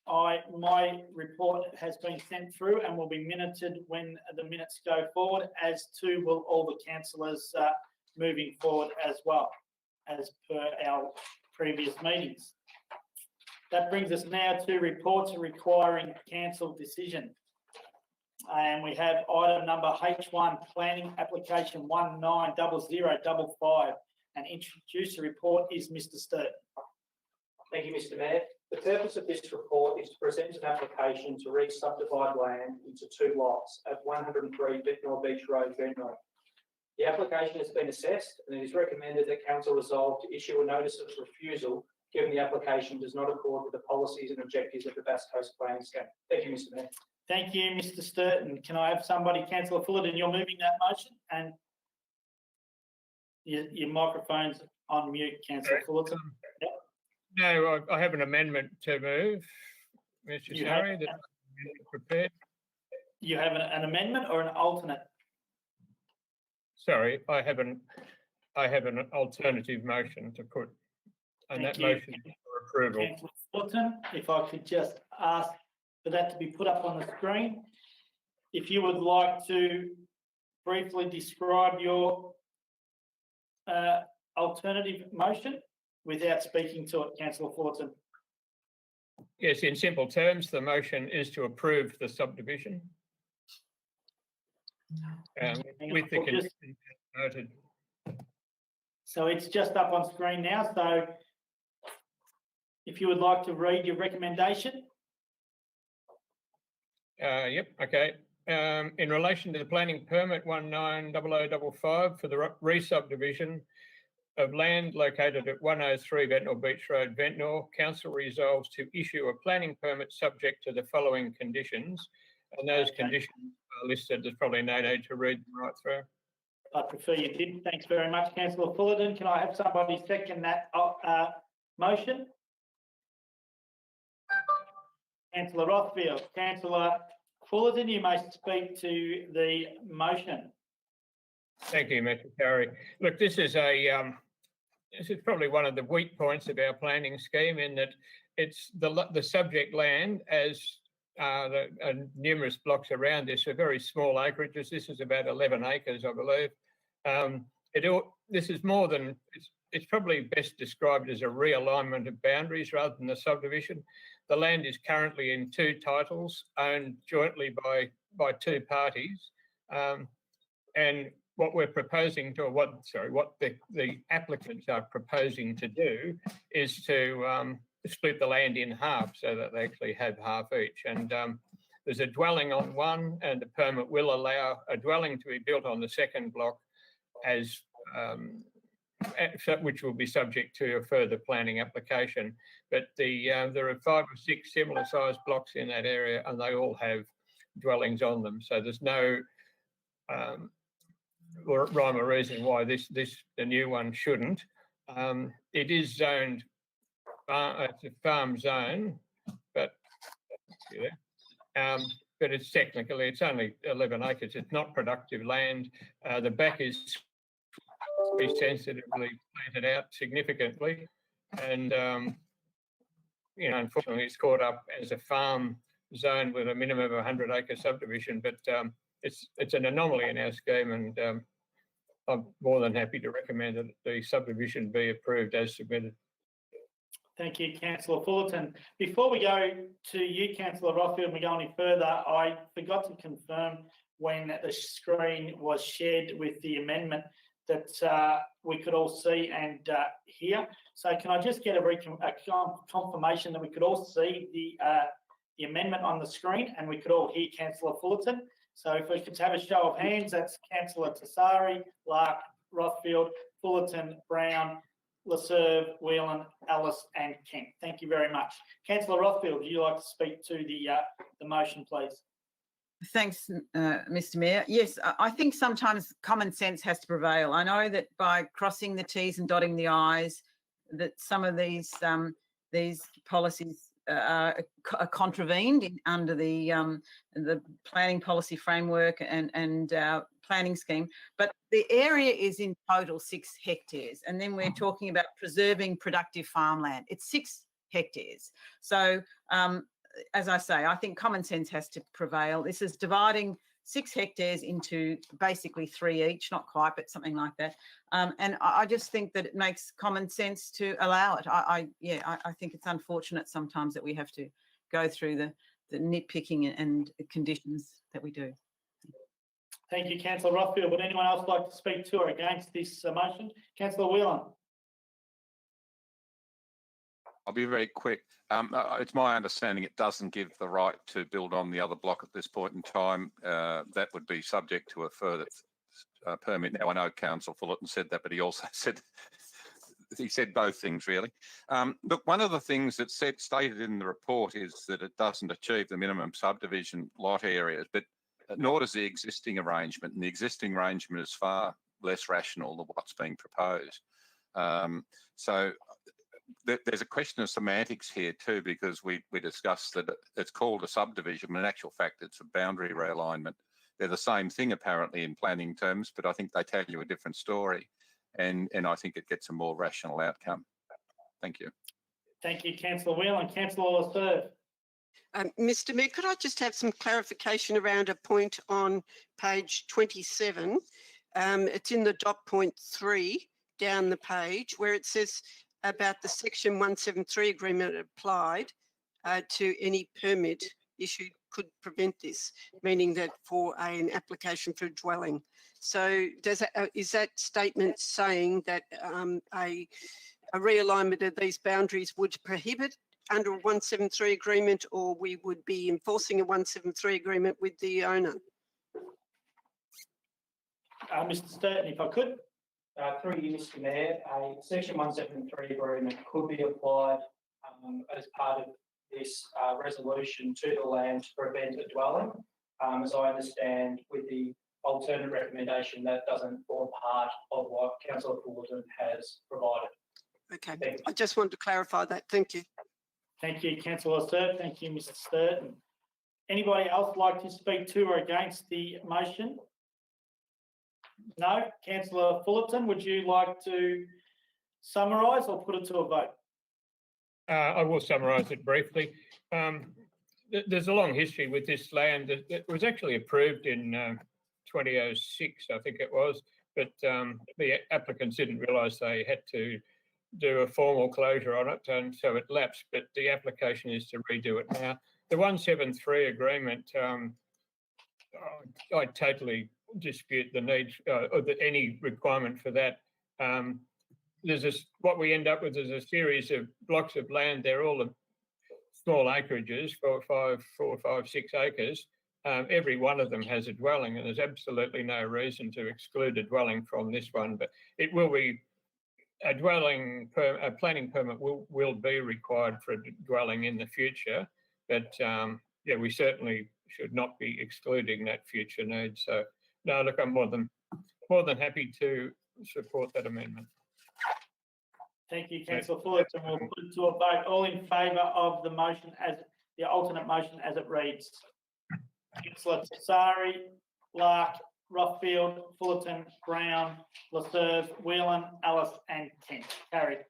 My report has been sent through and will be minuted when the minutes go forward, as too will all the councillors moving forward as well, as per our previous meetings. That brings us now to reports requiring council decision. And we have item number H.1 Planning Application 190055. And introducer report is Mr. Sturt. Thank you, Mr. Mayor. The purpose of this report is to present an application to re-subdivide land into 2 lots at 103 Ventnor Beach Road, Ventnor. The application has been assessed and it is recommended that council resolve to issue a notice of refusal given the application does not accord with the policies and objectives of the Bass Coast Planning Scheme. Thank you, Mr. Mayor. Thank you, Mr. Sturton. Can I have somebody, Councillor Fullerton, you're moving that motion, and your microphone's on mute, Councillor Fullerton. Yep. No, I have an amendment to move, Mr. Shari, that prepared. You have an amendment or an alternate? Sorry, I have an alternative motion to put, and Thank that you. motion is for approval. Councillor Fullerton, if I could just ask for that to be put up on the screen. If you would like to briefly describe your alternative motion without speaking to it, Councillor Fullerton. Yes, in simple terms, the motion is to approve the subdivision. With the conditions noted. So it's just up on screen now. So if you would like to read your recommendation. Yep, okay. In relation to the planning permit 190055 for the re-subdivision of land located at 103 Ventnor Beach Road, Ventnor, council resolves to issue a planning permit subject to the following conditions, and those conditions are listed. There's probably no need to read them right through. I prefer you didn't. Thanks very much, Councillor Fullerton. Can I have somebody second that motion? Councillor Rothfield. Councillor Fullerton, you may speak to the motion. Thank you, Mr. Carey. Look, this is probably one of the weak points of our planning scheme, in that it's the subject land, as numerous blocks around this are very small acreages. This is about 11 acres, I believe. This is more than, it's probably best described as a realignment of boundaries rather than a subdivision. The land is currently in 2 titles, owned jointly by 2 parties. And what we're proposing to, what the applicants are proposing to do is to split the land in half so that they actually have half each. And there's a dwelling on one, and the permit will allow a dwelling to be built on the second block as which will be subject to a further planning application. But there are 5 or 6 similar sized blocks in that area, and they all have dwellings on them. So there's no rhyme or reason why the new one shouldn't. It is zoned, it's a farm zone, but it's only 11 acres. It's not productive land. The back is be sensitively planted out significantly, and unfortunately it's caught up as a farm zone with a minimum of 100 acre subdivision, but it's an anomaly in our scheme, and I'm more than happy to recommend that the subdivision be approved as submitted. Thank you, Councillor Fullerton. Before we go to you, Councillor Rothfield, and we go any further, I forgot to confirm when the screen was shared with the amendment that we could all see and hear. So can I just get a confirmation that we could all see the amendment on the screen and we could all hear Councillor Fullerton? So if we could have a show of hands, that's Councillor Tassari, Lark, Rothfield, Fullerton, Brown, Laserve, Whelan, Ellis and Kent. Thank you very much. Councillor Rothfield, would you like to speak to the motion, please? Thanks, Mr. Mayor. Yes, I think sometimes common sense has to prevail. I know that by crossing the T's and dotting the I's, that some of these policies are contravened under the planning policy framework and planning scheme. But the area is in total 6 hectares, and then we're talking about preserving productive farmland. It's 6 hectares. So as I say, I think common sense has to prevail. This is dividing 6 hectares into basically 3 each, not quite, but something like that. And I just think that it makes common sense to allow it. I think it's unfortunate sometimes that we have to go through the nitpicking and conditions that we do. Thank you, Councillor Rothfield. Would anyone else like to speak to or against this motion? Councillor Whelan. I'll be very quick. It's my understanding it doesn't give the right to build on the other block at this point in time. That would be subject to a further permit. Now, I know Councillor Fullerton said that, but he also said both things, really. Look, one of the things that's stated in the report is that it doesn't achieve the minimum subdivision lot areas, but nor does the existing arrangement. And the existing arrangement is far less rational than what's being proposed. So there's a question of semantics here too, because we discussed that it's called a subdivision, but in actual fact it's a boundary realignment. They're the same thing apparently in planning terms, but I think they tell you a different story, and I think it gets a more rational outcome. Thank you. Thank you, Councillor Whelan. Councillor Laserve. Mr. Mayor, could I just have some clarification around a point on page 27? It's in the dot point 3 down the page where it says about the section 173 agreement applied to any permit issued could prevent this, meaning that for an application for a dwelling. So is that statement saying that a realignment of these boundaries would prohibit under a 173 agreement, or we would be enforcing a 173 agreement with the owner? Mr. Sturton, if I could. Through you, Mr. Mayor, a section 173 agreement could be applied as part of this resolution to the land to prevent a dwelling. As I understand, with the alternate recommendation, that doesn't form part of what Councillor Fullerton has provided. Okay, I just wanted to clarify that. Thank you. Thank you, Councillor Sturton. Thank you, Mr. Sturton. Anybody else like to speak to or against the motion? No? Councillor Fullerton, would you like to summarise or put it to a vote? I will summarise it briefly. There's a long history with this land. It was actually approved in 2006, I think it was, but the applicants didn't realise they had to do a formal closure on it, and so it lapsed, but the application is to redo it now. The 173 agreement, I totally dispute the need or any requirement for that. What we end up with is a series of blocks of land. They're all small acreages, 4 or 5, 6 acres. Every one of them has a dwelling, and there's absolutely no reason to exclude a dwelling from this one. But it will be a planning permit will be required for a dwelling in the future. But yeah, we certainly should not be excluding that future need. So no, look, I'm more than happy to support that amendment. Thank you, Councillor Fullerton. We'll put it to a vote. All in favour of the motion as the alternate motion as it reads. Councillor Tessari, Lark, Rothfield, Fullerton, Brown, Lasserve, Whelan, Ellis and Kent. Carried.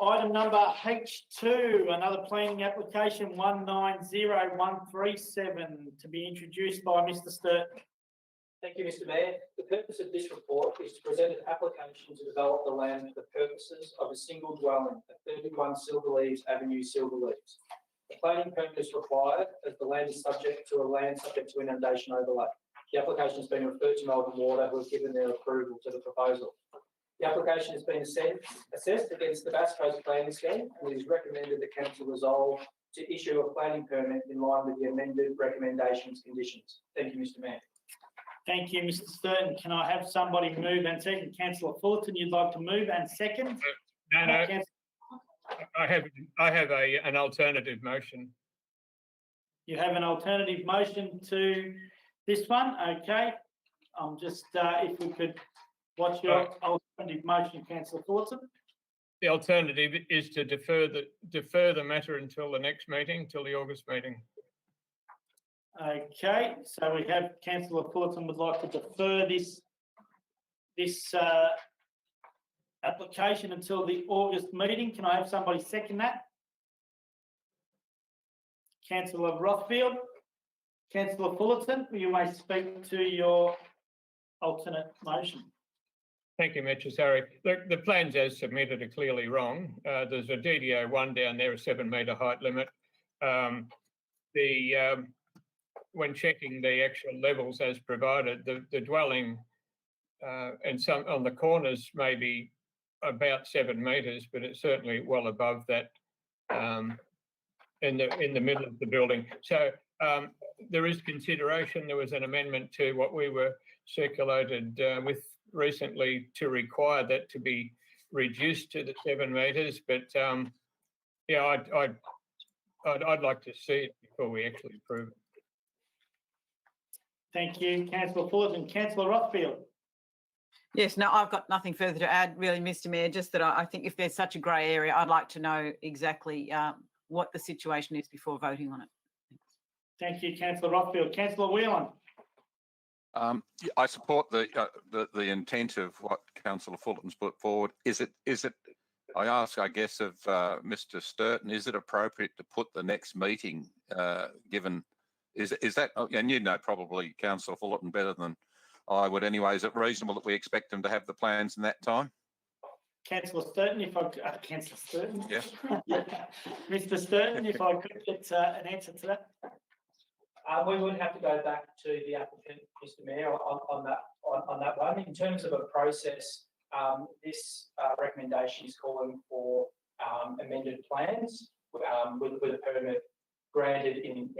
Item number H2, another planning application 190137 to be introduced by Mr. Sturton. Thank you, Mr. Mayor. The purpose of this report is to present an application to develop the land for the purposes of a single dwelling at 31 Silverleaves Avenue, Silverleaves. The planning permit is required as the land is subject to inundation overlay. The application has been referred to Melbourne Water, who have given their approval to the proposal. The application has been assessed against the Bass Coast planning scheme, and it is recommended that Council resolve to issue a planning permit in line with the amended recommendations conditions. Thank you, Mr. Mayor. Thank you, Mr. Sturton. Can I have somebody move and second? Councillor Fullerton, you'd like to move and second? No. I have an alternative motion. You have an alternative motion to this one? Okay. I'm just, if we could watch your alternative motion, Councillor Fullerton. The alternative is to defer the matter until the next meeting, till the August meeting. Okay, so we have Councillor Fullerton would like to defer this application until the August meeting. Can I have somebody second that? Councillor Rothfield. Councillor Fullerton, you may speak to your alternate motion. Thank you, Mr. Sari. Look, the plans as submitted are clearly wrong. There's a DDO 1 down there, a 7-metre height limit. When checking the actual levels as provided, the dwelling and some on the corners may be about 7 metres, but it's certainly well above that in the middle of the building. So there is consideration. There was an amendment to what we were circulated with recently to require that to be reduced to the 7 metres. But yeah, I'd like to see it before we actually approve it. Thank you, Councillor Fullerton. Councillor Rothfield. Yes, no, I've got nothing further to add, really, Mr. Mayor, just that I think if there's such a grey area, I'd like to know exactly what the situation is before voting on it. Thank you, Councillor Rothfield. Councillor Whelan. I support the intent of what Councillor Fullerton's put forward. Is it? I ask, I guess, of Mr. Sturton, is it appropriate to put the next meeting given? Is that? And you know probably Councillor Fullerton better than I would anyway. Is it reasonable that we expect them to have the plans in that time? Councillor Sturton, if I Councillor Sturton. Yes. Mr. Sturton, if I could get an answer to that. We would have to go back to the applicant, Mr. Mayor, on that one. In terms of a process, this recommendation is calling for amended plans with a permit granted in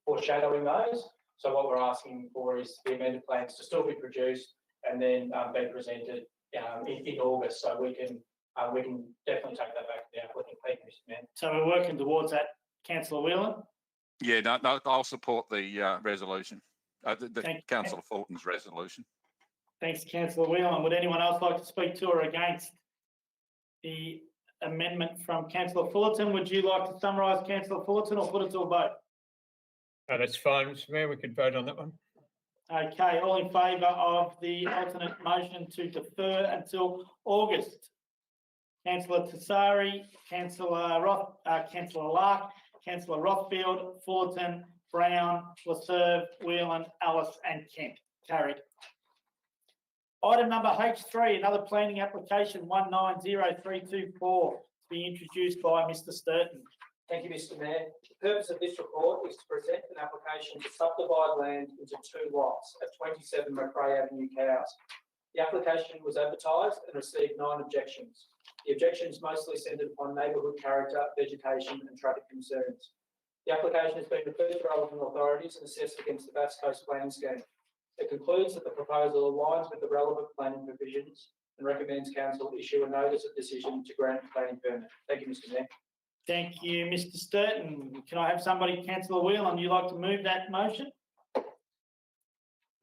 foreshadowing those. So what we're asking for is the amended plans to still be produced and then be presented in August. So we can definitely take that back to the applicant. Thank you, Mr. Mayor. So we're working towards that, Councillor Whelan. Yeah, no, I'll support the resolution, Councillor Fullerton's resolution. Thanks, Councillor Whelan. Would anyone else like to speak to or against the amendment from Councillor Fullerton? Would you like to summarise, Councillor Fullerton, or put it to a vote? That's fine, Mr. Mayor. We could vote on that one. Okay, all in favour of the alternate motion to defer until August? Councillor Tessari, Councillor Lark, Councillor Rothfield, Fullerton, Brown, Lasserve, Whelan, Ellis and Kent. Carried. Item number H3, another planning application 190324 to be introduced by Mr. Sturton. Thank you, Mr Mayor. The purpose of this report is to present an application to subdivide land into 2 lots at 27 McRae Avenue Cowes. The application was advertised and received 9 objections. The objections mostly centred upon neighbourhood character, vegetation and traffic concerns. The application has been referred to relevant authorities and assessed against the Bass Coast Planning Scheme. It concludes that the proposal aligns with the relevant planning provisions and recommends Council issue a notice of decision to grant the planning permit. Thank you, Mr Mayor. Thank you, Mr Sturton. Can I have somebody, Councillor Whelan, you'd like to move that motion?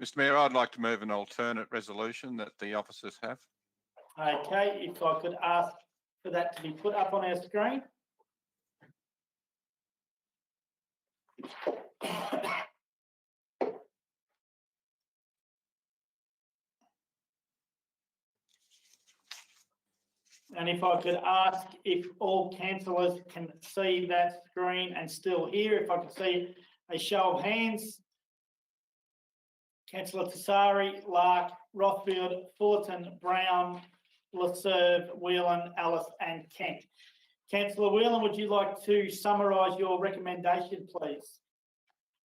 Mr Mayor, I'd like to move an alternate resolution that the officers have. Okay, if I could ask for that to be put up on our screen. And if I could ask if all councillors can see that screen and still hear, if I could see a show of hands. Councillor Tassari, Lark, Rothfield, Fullerton, Brown, Laserve, Whelan, Ellis and Kent. Councillor Whelan, would you like to summarise your recommendation, please?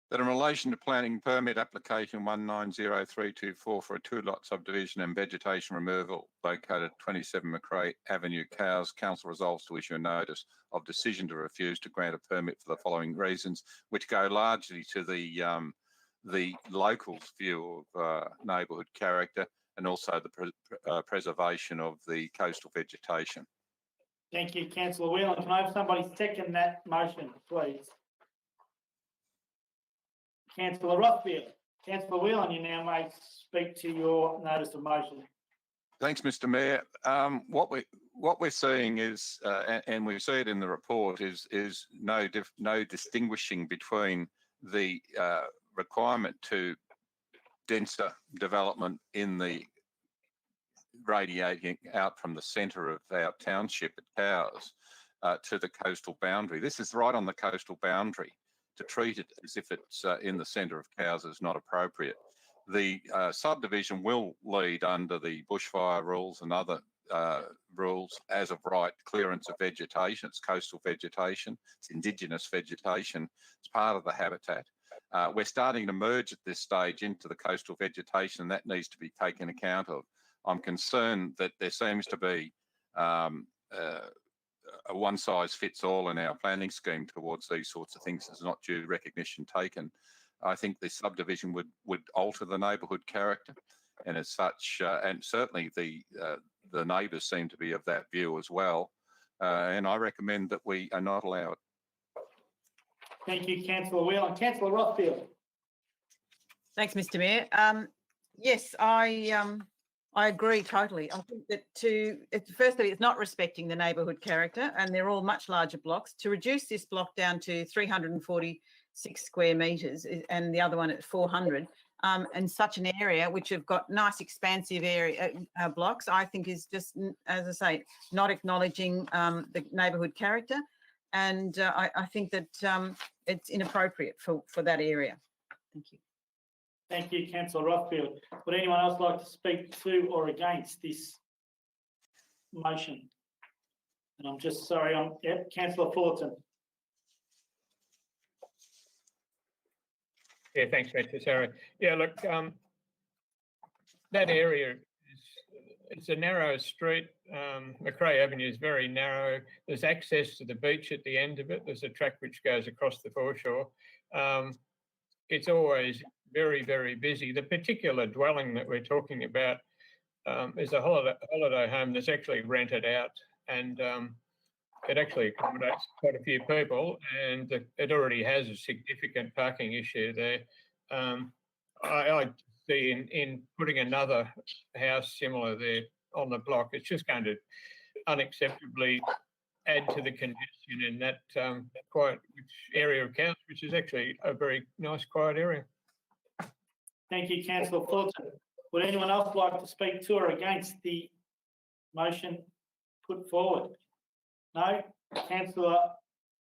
That in relation to planning permit application 190324 for a 2-lot subdivision and vegetation removal located at 27 McRae Avenue Cowes, Council resolves to issue a notice of decision to refuse to grant a permit for the following reasons, which go largely to the locals' view of neighbourhood character and also the preservation of the coastal vegetation. Thank you, Councillor Whelan. Can I have somebody second that motion, please? Councillor Rothfield. Councillor Whelan, you now may speak to your notice of motion. Thanks, Mr Mayor. What we're seeing is, and we see it in the report, is no distinguishing between the requirement to denser development in the radiating out from the centre of our township at Cowes to the coastal boundary. This is right on the coastal boundary. To treat it as if it's in the centre of Cowes is not appropriate. The subdivision will lead under the bushfire rules and other rules as of right clearance of vegetation. It's coastal vegetation, it's indigenous vegetation, it's part of the habitat. We're starting to merge at this stage into the coastal vegetation, and that needs to be taken account of. I'm concerned that there seems to be a one-size-fits-all in our planning scheme towards these sorts of things. There's not due recognition taken. I think the subdivision would alter the neighbourhood character, and as such, and certainly the neighbours seem to be of that view as well. And I recommend that we are not allow it. Thank you, Councillor Whelan. Councillor Rothfield. Thanks, Mr Mayor. Yes, I agree totally. I think that firstly, it's not respecting the neighbourhood character, and they're all much larger blocks. To reduce this block down to 346 square metres and the other one at 400, and such an area which have got nice expansive area blocks, I think is just, as I say, not acknowledging the neighbourhood character, and I think that it's inappropriate for that area. Thank you. Thank you, Councillor Rothfield. Would anyone else like to speak to or against this motion? And I'm just sorry, Councillor Fullerton. Yeah, thanks, Mr. Sarah. Yeah, look, that area it's a narrow street. McRae Avenue is very narrow. There's access to the beach at the end of it. There's a track which goes across the foreshore. It's always very, very busy. The particular dwelling that we're talking about is a holiday home that's actually rented out, and it actually accommodates quite a few people, and it already has a significant parking issue there. I see in putting another house similar there on the block, it's just going to unacceptably add to the congestion in that quiet area of Cowes, which is actually a very nice quiet area. Thank you, Councillor Fullerton. Would anyone else like to speak to or against the motion put forward? No? Councillor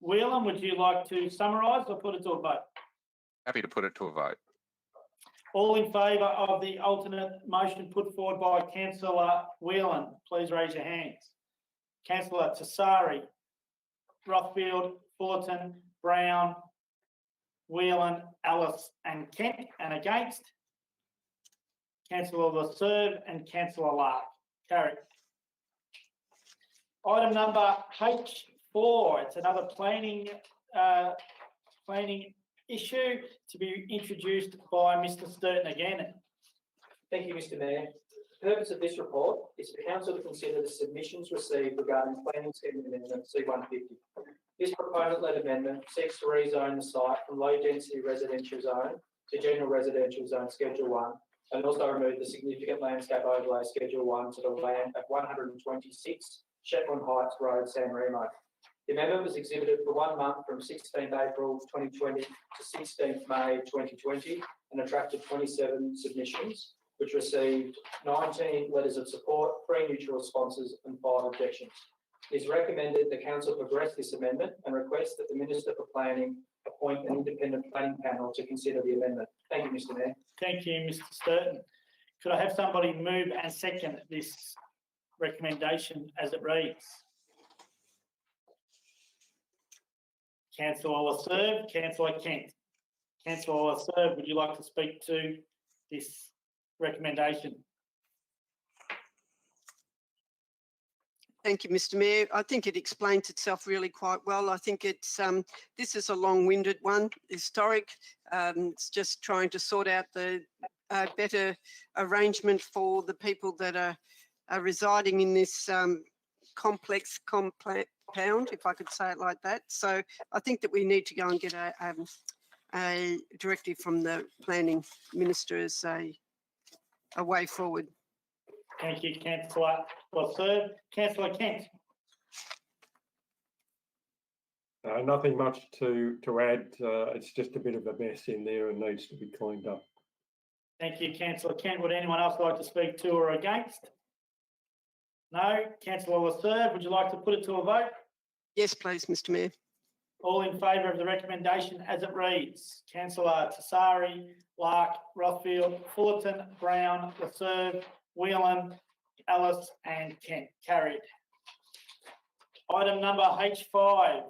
Whelan, would you like to summarise or put it to a vote? Happy to put it to a vote. All in favour of the alternate motion put forward by Councillor Whelan, please raise your hands. Councillor Tassari, Rothfield, Fullerton, Brown, Whelan, Ellis and Kent, and against? Councillor LaServe and Councillor Lark. Carried. Item number H4, it's another planning issue to be introduced by Mr. Sturton again. Thank you, Mr. Mayor. The purpose of this report is for Council to consider the submissions received regarding planning scheme amendment C150. This proponent-led amendment seeks to rezone the site from low-density residential zone to general residential zone Schedule 1, and also remove the significant landscape overlay Schedule 1 to the land at 126 Shetland Heights Road, San Remo. The amendment was exhibited for 1 month from 16th April 2020 to 16th May 2020 and attracted 27 submissions, which received 19 letters of support, 3 neutral responses and 5 objections. It is recommended the Council progress this amendment and request that the Minister for Planning appoint an independent planning panel to consider the amendment. Thank you, Mr. Mayor. Thank you, Mr. Sturton. Could I have somebody move and second this recommendation as it reads? Councillor LaServe, Councillor Kent. Councillor LaServe, would you like to speak to this recommendation? Thank you, Mr. Mayor. I think it explains itself really quite well. I think it's this is a long-winded one, historic. It's just trying to sort out the better arrangement for the people that are residing in this complex compound, if I could say it like that. So I think that we need to go and get a directive from the Planning Minister as a way forward. Thank you, Councillor LaServe. Councillor Kent. Nothing much to add. It's just a bit of a mess in there and needs to be cleaned up. Thank you, Councillor Kent. Would anyone else like to speak to or against? No. Councillor LaServe, would you like to put it to a vote? Yes, please, Mr. Mayor. All in favour of the recommendation as it reads? Councillor Tassari, Lark, Rothfield, Fullerton, Brown, LaServe, Whelan, Ellis and Kent. Carried. Item number H5,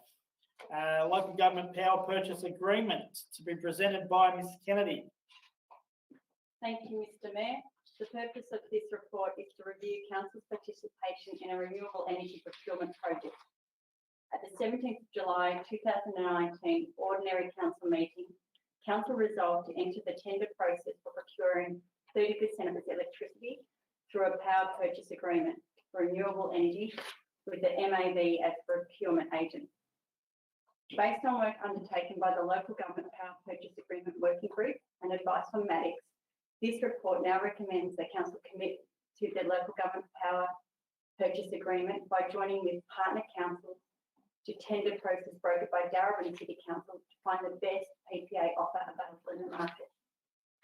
Local Government Power Purchase Agreement to be presented by Ms Kennedy. Thank you, Mr. Mayor. The purpose of this report is to review Council's participation in a renewable energy procurement project. At the 17th of July 2019 Ordinary Council meeting, Council resolved to enter the tender process for procuring 30% of its electricity through a power purchase agreement for renewable energy with the MAV as procurement agent. Based on work undertaken by the Local Government Power Purchase Agreement Working Group and advice from MADIX, this report now recommends that Council commit to the Local Government Power Purchase Agreement by joining with partner councils to tender process brokered by Darebin City Council to find the best PPA offer available in the market.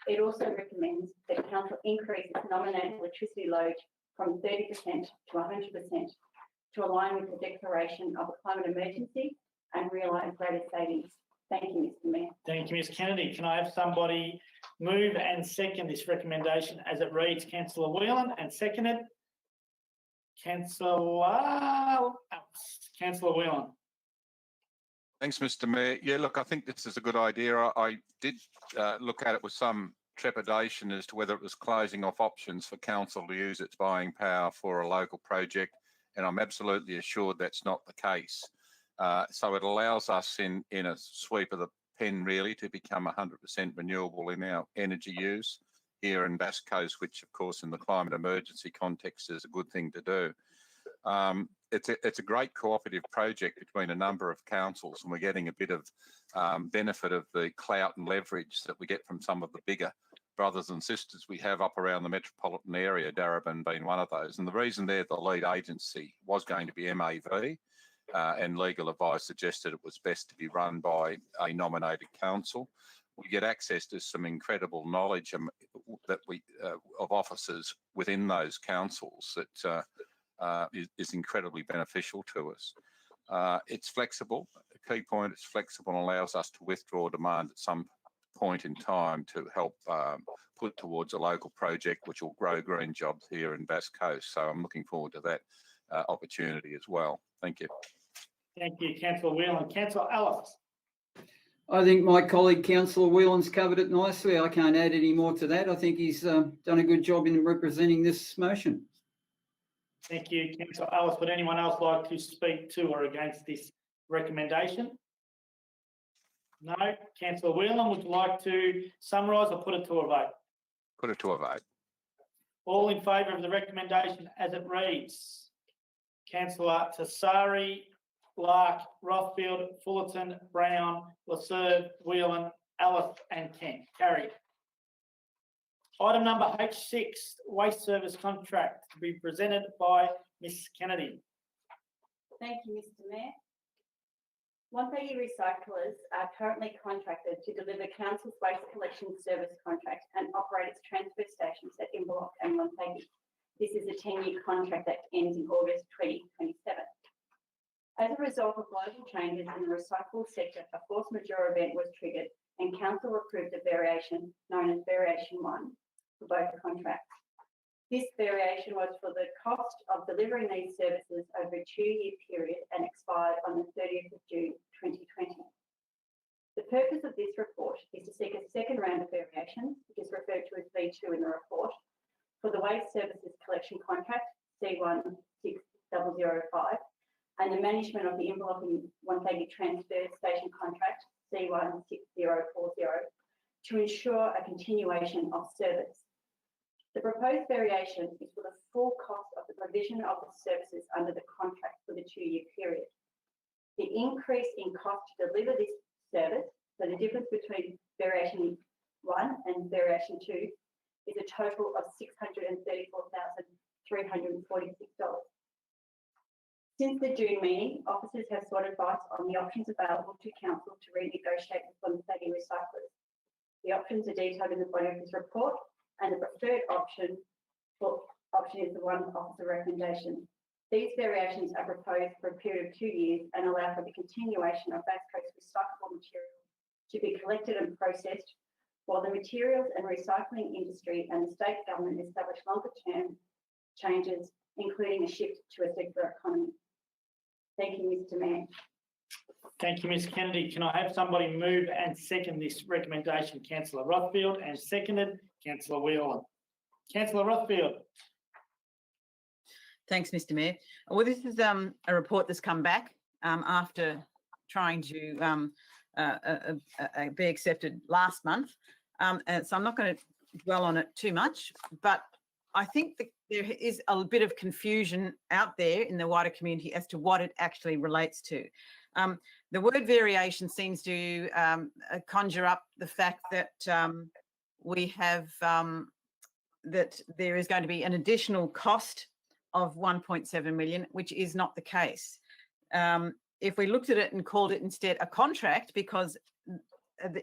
It also recommends that Council increase its nominated electricity load from 30% to 100% to align with the declaration of a climate emergency and realise greater savings. Thank you, Mr. Mayor. Thank you, Ms Kennedy. Can I have somebody move and second this recommendation as it reads? Councillor Whelan and seconded. Councillor Whelan. Thanks, Mr. Mayor. Yeah, look, I think this is a good idea. I did look at it with some trepidation as to whether it was closing off options for council to use its buying power for a local project, and I'm absolutely assured that's not the case. So it allows us in a sweep of the pen really to become 100% renewable in our energy use here in Bass Coast, which of course in the climate emergency context is a good thing to do. It's a great cooperative project between a number of councils, and we're getting a bit of benefit of the clout and leverage that we get from some of the bigger brothers and sisters we have up around the metropolitan area, Darebin being one of those. And the reason they're the lead agency was going to be MAV, and legal advice suggested it was best to be run by a nominated council. We get access to some incredible knowledge that of officers within those councils that is incredibly beneficial to us. It's flexible. The key point, it's flexible and allows us to withdraw demand at some point in time to help put towards a local project which will grow green jobs here in Bass Coast. So I'm looking forward to that opportunity as well. Thank you. Thank you, Councillor Whelan. Councillor Ellis. I think my colleague Councillor Whelan's covered it nicely. I can't add any more to that. I think he's done a good job in representing this motion. Thank you, Councillor Ellis. Would anyone else like to speak to or against this recommendation? No. Councillor Whelan, would you like to summarise or put it to a vote? Put it to a vote. All in favour of the recommendation as it reads? Councillor Tassari, Lark, Rothfield, Fullerton, Brown, Lasserve, Whelan, Ellis and Kent. Carried. Item number H6, Waste Service Contract, to be presented by Ms Kennedy. Thank you, Mr Mayor. Wonthaggi Recyclers are currently contracted to deliver Council's waste collection service contract and operate its transfer stations at Inverloch and Wonthaggi. This is a 10-year contract that ends in August 2027. As a result of global changes in the recyclable sector, a force majeure event was triggered and Council approved a variation known as Variation 1 for both contracts. This variation was for the cost of delivering these services over a 2-year period and expired on the 30th of June 2020. The purpose of this report is to seek a second round of variations, which is referred to as V2 in the report, for the Waste Services Collection Contract C.1 6005 and the management of the Inverloch and Wonthaggi Transfer Station Contract C.1 6040 to ensure a continuation of service. The proposed variation is for the full cost of the provision of the services under the contract for the 2-year period. The increase in cost to deliver this service, so the difference between Variation 1 and Variation 2, is a total of $634,346. Since the June meeting, officers have sought advice on the options available to Council to renegotiate with Wonthaggi Recyclers. The options are detailed in the body of this report, and the preferred option is the one officer recommendation. These variations are proposed for a period of 2 years and allow for the continuation of Bass Coast recyclable materials to be collected and processed while the materials and recycling industry and the state government establish longer-term changes, including a shift to a circular economy. Thank you, Mr Mayor. Thank you, Ms Kennedy. Can I have somebody move and second this recommendation? Councillor Rothfield, and seconded Councillor Whelan. Councillor Rothfield. Thanks, Mr Mayor. Well, this is a report that's come back after trying to be accepted last month. So I'm not going to dwell on it too much, but I think that there is a bit of confusion out there in the wider community as to what it actually relates to. The word variation seems to conjure up the fact that we have that there is going to be an additional cost of 1.7 million, which is not the case. If we looked at it and called it instead a contract, because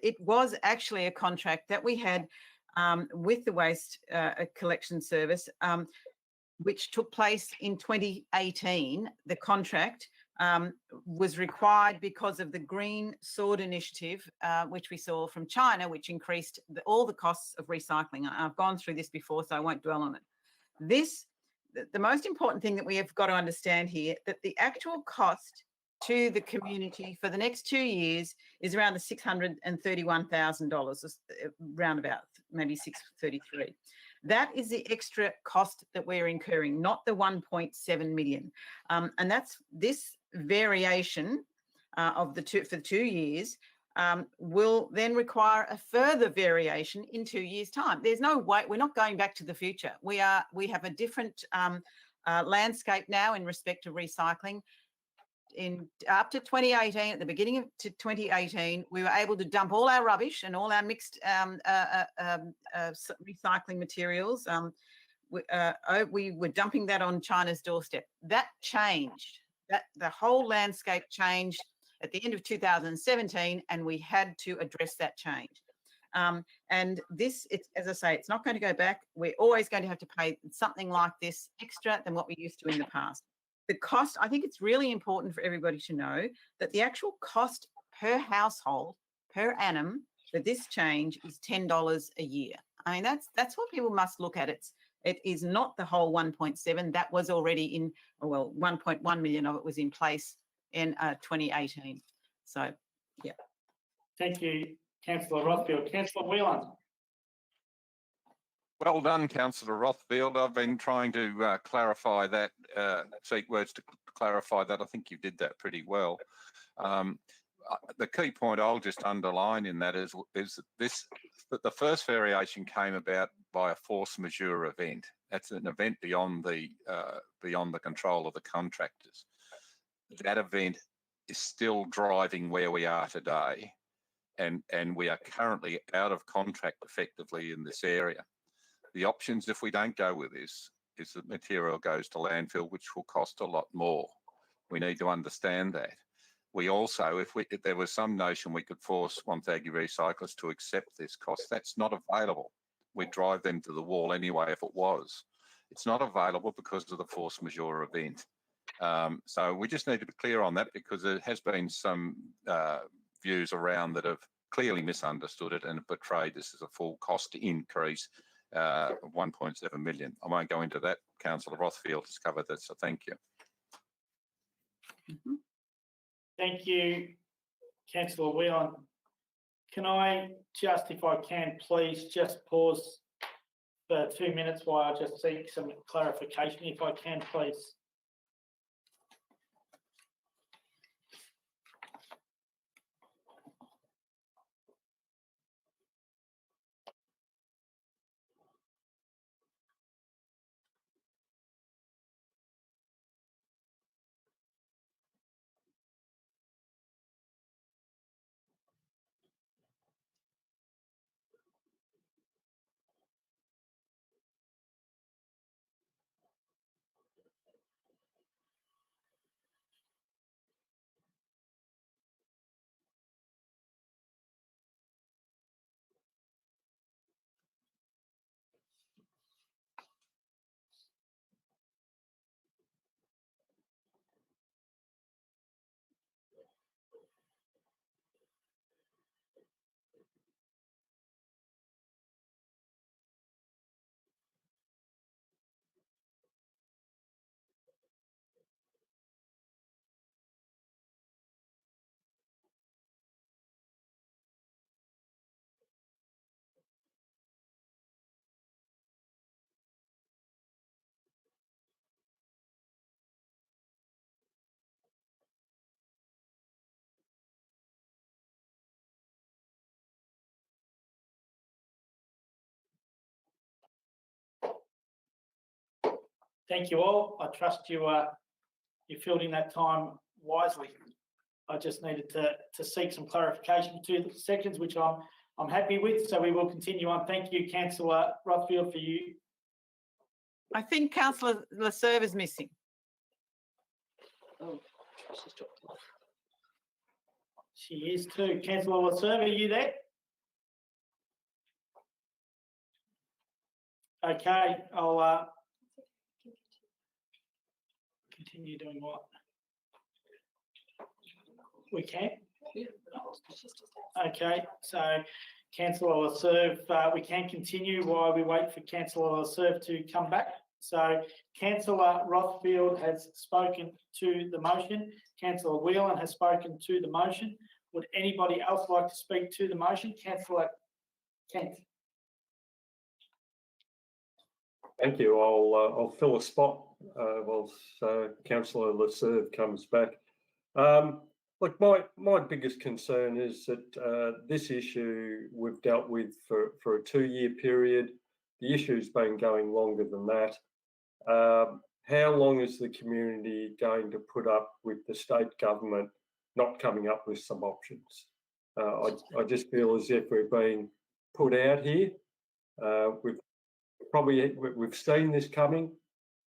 it was actually a contract that we had with the waste collection service, which took place in 2018. The contract was required because of the Green Sword Initiative, which we saw from China, which increased all the costs of recycling. I've gone through this before, so I won't dwell on it. The most important thing that we have got to understand here, that the actual cost to the community for the next 2 years is around the $631,000, roundabout, maybe 633. That is the extra cost that we're incurring, not the 1.7 million. And that's this variation of the for 2 years will then require a further variation in 2 years' time. There's no way, we're not going back to the future. We have a different landscape now in respect to recycling. Up to 2018, at the beginning of 2018, we were able to dump all our rubbish and all our mixed recycling materials. We were dumping that on China's doorstep. That changed. The whole landscape changed at the end of 2017, and we had to address that change. And this, as I say, it's not going to go back. We're always going to have to pay something like this extra than what we used to in the past. The cost, I think it's really important for everybody to know that the actual cost per household per annum for this change is $10 a year. I mean, that's what people must look at. It is not the whole 1.7. That was already in, well, 1.1 million of it was in place in 2018. So, yeah. Thank you, Councillor Rothfield. Councillor Whelan. Well done, Councillor Rothfield. I've been trying to clarify that, seek words to clarify that. I think you did that pretty well. The key point I'll just underline in that is that the first variation came about by a force majeure event. That's an event beyond the control of the contractors. That event is still driving where we are today, and we are currently out of contract effectively in this area. The options, if we don't go with this, is that material goes to landfill, which will cost a lot more. We need to understand that. We also, if there was some notion we could force Wonthaggi recyclers to accept this cost, that's not available. We'd drive them to the wall anyway if it was. It's not available because of the force majeure event. So we just need to be clear on that, because there has been some views around that have clearly misunderstood it and portrayed this as a full cost increase of 1.7 million. I won't go into that. Councillor Rothfield has covered that, so thank you. Thank you, Councillor Whelan. Can I just, if I can, please just pause for 2 minutes while I just seek some clarification, if I can, please. Thank you all. I trust you you filled in that time wisely. I just needed to seek some clarification for 2 seconds, which I'm happy with. So we will continue on. Thank you, Councillor Rothfield, for you. I think Councillor Laserve is missing. Oh, she's dropped off. She is too. Councillor Laserve, are you there? Okay, I'll continue doing what? We can? Okay, so Councillor Laserve, we can continue while we wait for Councillor Laserve to come back. So Councillor Rothfield has spoken to the motion. Councillor Whelan has spoken to the motion. Would anybody else like to speak to the motion? Councillor Kent. Thank you. I'll fill a spot whilst Councillor Laserve comes back. Look, my biggest concern is that this issue we've dealt with for a 2-year period. The issue's been going longer than that. How long is the community going to put up with the state government not coming up with some options? I just feel as if we're being put out here. We've seen this coming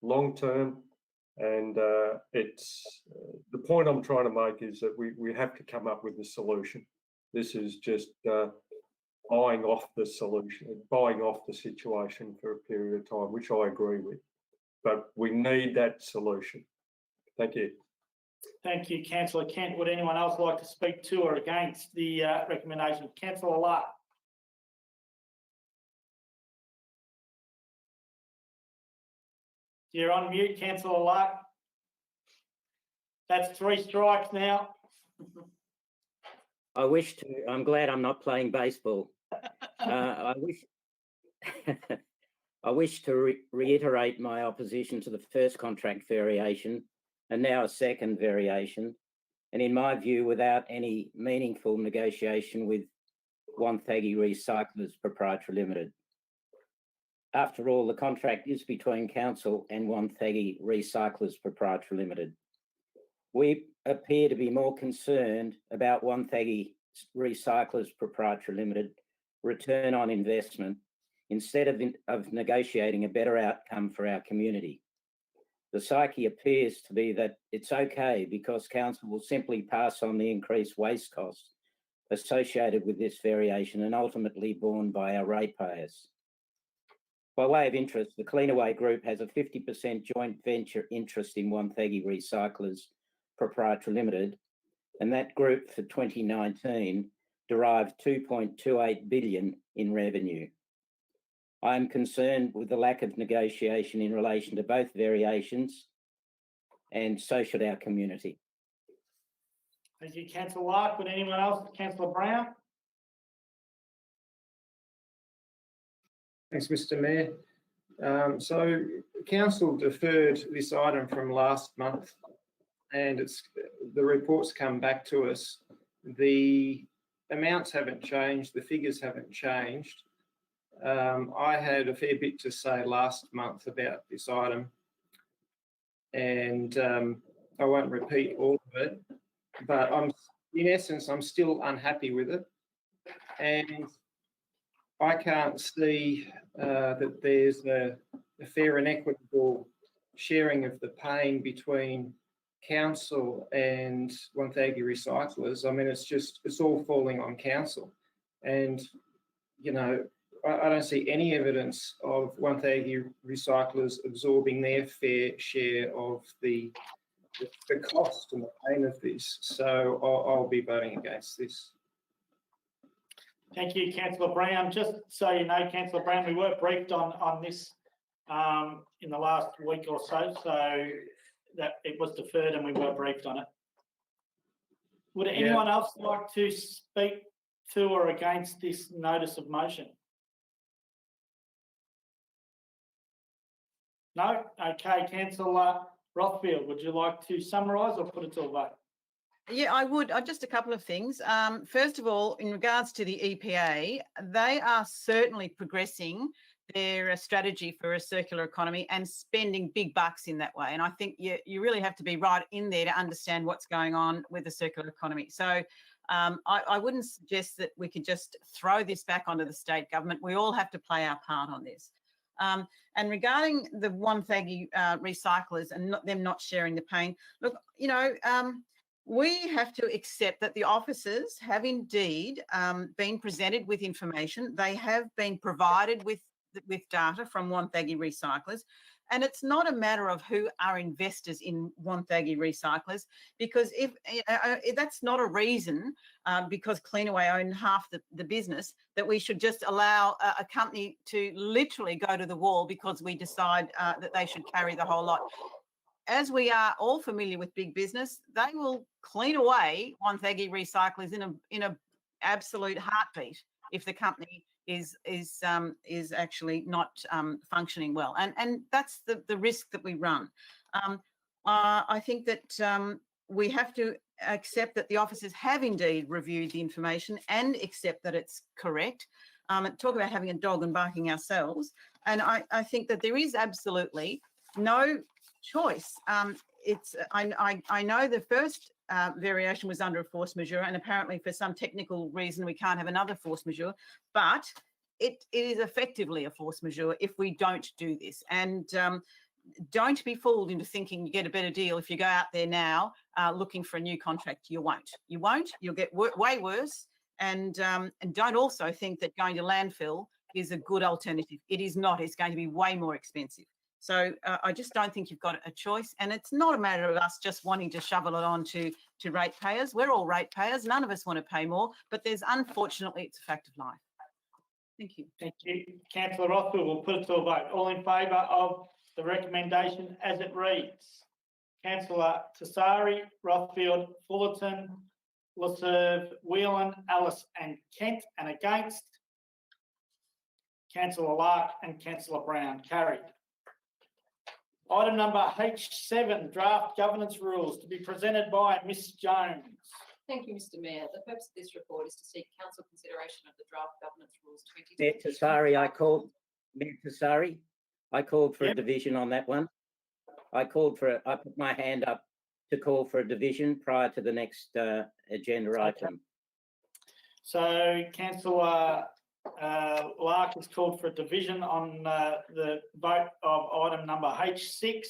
long term, and it's the point I'm trying to make is that we have to come up with a solution. This is just buying off the solution, buying off the situation for a period of time, which I agree with. But we need that solution. Thank you. Thank you, Councillor Kent. Would anyone else like to speak to or against the recommendation? Councillor Lark. You're on mute, Councillor Lark. That's 3 strikes now. I'm glad I'm not playing baseball. I wish to reiterate my opposition to the first contract variation and now a second variation. And in my view, without any meaningful negotiation with Wonthaggi Recyclers Proprietary Limited. After all, the contract is between Council and Wonthaggi Recyclers Proprietary Limited. We appear to be more concerned about Wonthaggi Recyclers Proprietary Limited return on investment instead of negotiating a better outcome for our community. The psyche appears to be that it's okay because Council will simply pass on the increased waste costs associated with this variation and ultimately borne by our ratepayers. By way of interest, the Cleanaway Group has a 50% joint venture interest in Wonthaggi Recyclers Proprietary Limited, and that group for 2019 derived 2.28 billion in revenue. I am concerned with the lack of negotiation in relation to both variations, and so should our community. Thank you, Councillor Lark. Would anyone else? Councillor Brown? Thanks, Mr. Mayor. So Council deferred this item from last month, and the reports come back to us. The amounts haven't changed, the figures haven't changed. I had a fair bit to say last month about this item, and I won't repeat all of it, but in essence, I'm still unhappy with it, and I can't see that there's a fair and equitable sharing of the pain between Council and Wonthaggi Recyclers. I mean, it's all falling on Council, and you know, I don't see any evidence of Wonthaggi Recyclers absorbing their fair share of the cost and the pain of this. So I'll be voting against this. Thank you, Councillor Brown. Just so you know, Councillor Brown, we were briefed on this in the last week or so that it was deferred and we were briefed on it. Would anyone else like to speak to or against this notice of motion? No? Okay, Councillor Rothfield, would you like to summarise or put it to a vote? Yeah, I would. Just a couple of things. First of all, in regards to the EPA, they are certainly progressing their strategy for a circular economy and spending big bucks in that way. And I think you really have to be right in there to understand what's going on with the circular economy. So I wouldn't suggest that we could just throw this back onto the state government. We all have to play our part on this. And regarding the Wonthaggi recyclers and them not sharing the pain, look, you know, we have to accept that the officers have indeed been presented with information. They have been provided with data from Wonthaggi Recyclers, and it's not a matter of who are investors in Wonthaggi Recyclers, because if that's not a reason, because Cleanaway own half the business, that we should just allow a company to literally go to the wall because we decide that they should carry the whole lot. As we are all familiar with big business, they will clean away Wonthaggi Recyclers in a absolute heartbeat if the company is actually not functioning well, and that's the risk that we run. I think that we have to accept that the officers have indeed reviewed the information and accept that it's correct. Talk about having a dog and barking ourselves, and I think that there is absolutely no choice. I know the first variation was under a force majeure, and apparently for some technical reason we can't have another force majeure, but it is effectively a force majeure if we don't do this. And don't be fooled into thinking you get a better deal if you go out there now looking for a new contract. You won't. You won't. You'll get way worse. And don't also think that going to landfill is a good alternative. It is not. It's going to be way more expensive. So I just don't think you've got a choice. And it's not a matter of us just wanting to shovel it on to ratepayers. We're all ratepayers. None of us want to pay more, but unfortunately, it's a fact of life. Thank you. Thank you. Councillor Rothfield, we'll put it to a vote. All in favour of the recommendation as it reads? Councillor Tassari, Rothfield, Fullerton, Laserve, Whelan, Ellis and Kent, and against Councillor Lark and Councillor Brown. Carried. Item number H7, draft governance rules to be presented by Ms Jones. Thank you, Mr Mayor. The purpose of this report is to seek council consideration of the draft governance rules 2020. Mayor Tassari, I called for a division on that one. I put my hand up to call for a division prior to the next agenda item. So Councillor Lark has called for a division on the vote of item number H6.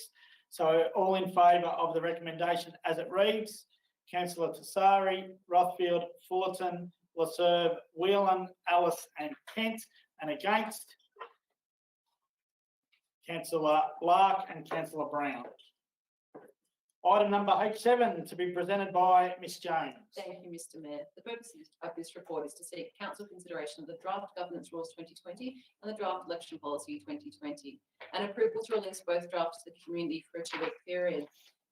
So all in favour of the recommendation as it reads: Councillor Tassari, Rothfield, Fullerton, Laserve, Whelan, Ellis and Kent, and against Councillor Lark and Councillor Brown. Item number H7 to be presented by Ms Jones. Thank you, Mr Mayor. The purpose of this report is to seek council consideration of the draft governance rules 2020 and the draft election policy 2020, and approval to release both drafts to the community for a 2-week period.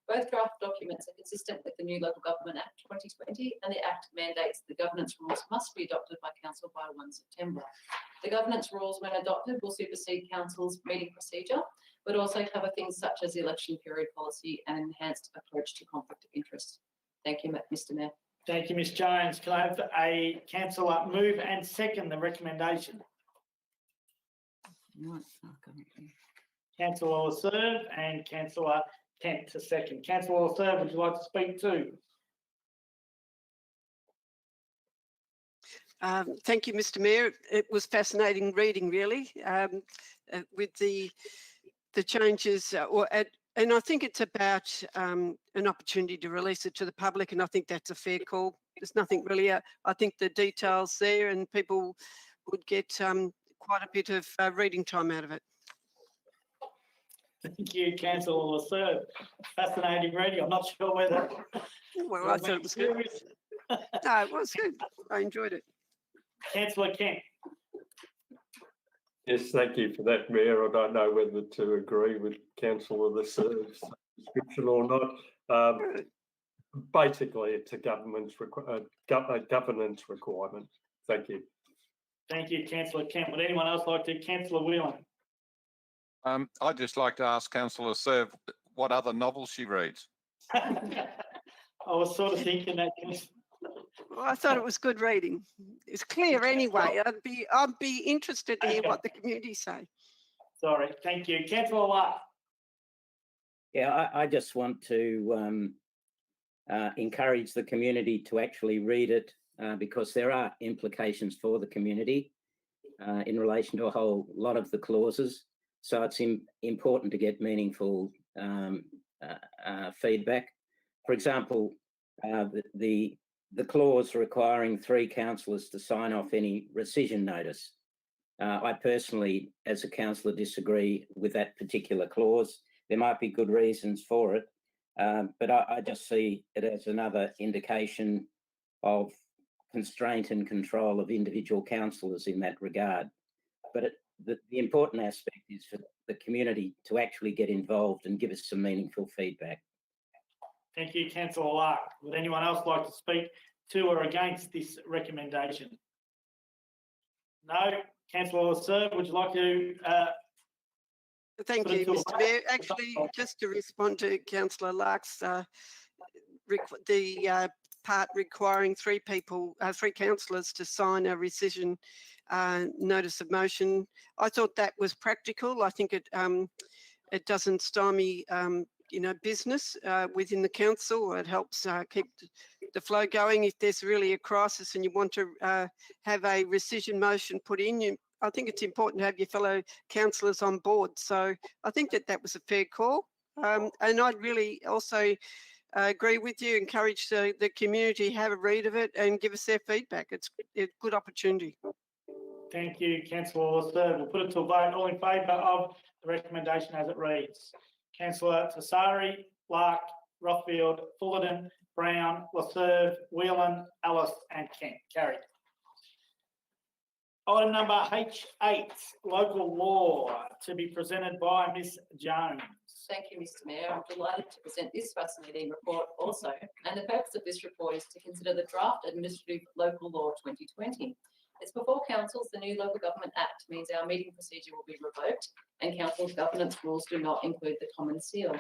Both draft documents are consistent with the new Local Government Act 2020, and the Act mandates the governance rules must be adopted by Council by 1 September. The governance rules, when adopted, will supersede Council's meeting procedure, but also cover things such as the election period policy and enhanced approach to conflict of interest. Thank you, Mr Mayor. Thank you, Ms Jones. Can I have a councillor move and second the recommendation? Councillor Laserve and Councillor Kent to second. Councillor Laserve, would you like to speak too? Thank you, Mr Mayor. It was fascinating reading, really, with the changes, and I think it's about an opportunity to release it to the public, and I think that's a fair call. There's nothing really, I think the details there, and people would get quite a bit of reading time out of it. Thank you, Councillor Laserve. Fascinating reading. I'm not sure whether... Well, I thought it was good. No, it was good. I enjoyed it. Councillor Kent. Yes, thank you for that, Mayor. I don't know whether to agree with Councillor Laserve's description or not. Basically, it's a governance requirement. Thank you. Thank you, Councillor Kent. Would anyone else like to? Councillor Whelan. I'd just like to ask Councillor Laserve what other novels she reads. I was sort of thinking that. Well, I thought it was good reading. It's clear anyway. I'd be interested to hear what the community say. Sorry, thank you. Councillor Lark. Yeah, I just want to encourage the community to actually read it because there are implications for the community in relation to a whole lot of the clauses. So it's important to get meaningful feedback. For example, the clause requiring 3 councillors to sign off any rescission notice. I personally, as a councillor, disagree with that particular clause. There might be good reasons for it, but I just see it as another indication of constraint and control of individual councillors in that regard. But the important aspect is for the community to actually get involved and give us some meaningful feedback. Thank you, Councillor Lark. Would anyone else like to speak to or against this recommendation? No. Councillor Laserve, would you like to? Thank you, Mr Mayor. Actually, just to respond to Councillor Lark's, the part requiring 3 councillors to sign a rescission notice of motion, I thought that was practical. I think it doesn't stymie business within the council. It helps keep the flow going. If there's really a crisis and you want to have a rescission motion put in, I think it's important to have your fellow councillors on board. So I think that was a fair call. And I'd really also agree with you, encourage the community, have a read of it and give us their feedback. It's a good opportunity. Thank you, Councillor Laserve. We'll put it to a vote. All in favour of the recommendation as it reads. Councillor Tassari, Lark, Rothfield, Fullerton, Brown, Laserve, Whelan, Ellis and Kent. Carried. Item number H8, local law, to be presented by Ms Jones. Thank you, Mr Mayor. I'm delighted to present this fascinating report also. And the purpose of this report is to consider the draft Administrative Local Law 2020. It's before councils, the new Local Government Act means our meeting procedure will be revoked and council's governance rules do not include the common seal.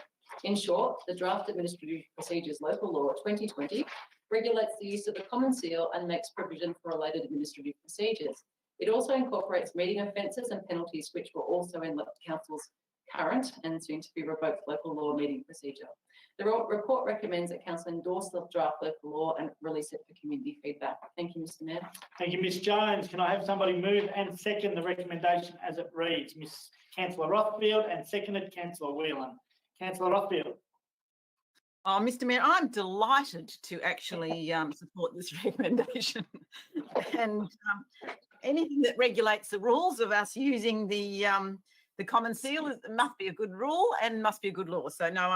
In short, the draft Administrative Procedures Local Law 2020 regulates the use of the common seal and makes provision for related administrative procedures. It also incorporates meeting offences and penalties which were also in council's current and soon to be revoked local law meeting procedure. The report recommends that council endorse the draft local law and release it for community feedback. Thank you, Mr Mayor. Thank you, Ms Jones. Can I have somebody move and second the recommendation as it reads? Ms Councillor Rothfield and seconded Councillor Whelan. Councillor Rothfield. Oh, Mr Mayor, I'm delighted to actually support this recommendation. And anything that regulates the rules of us using the common seal must be a good rule and must be a good law. So no,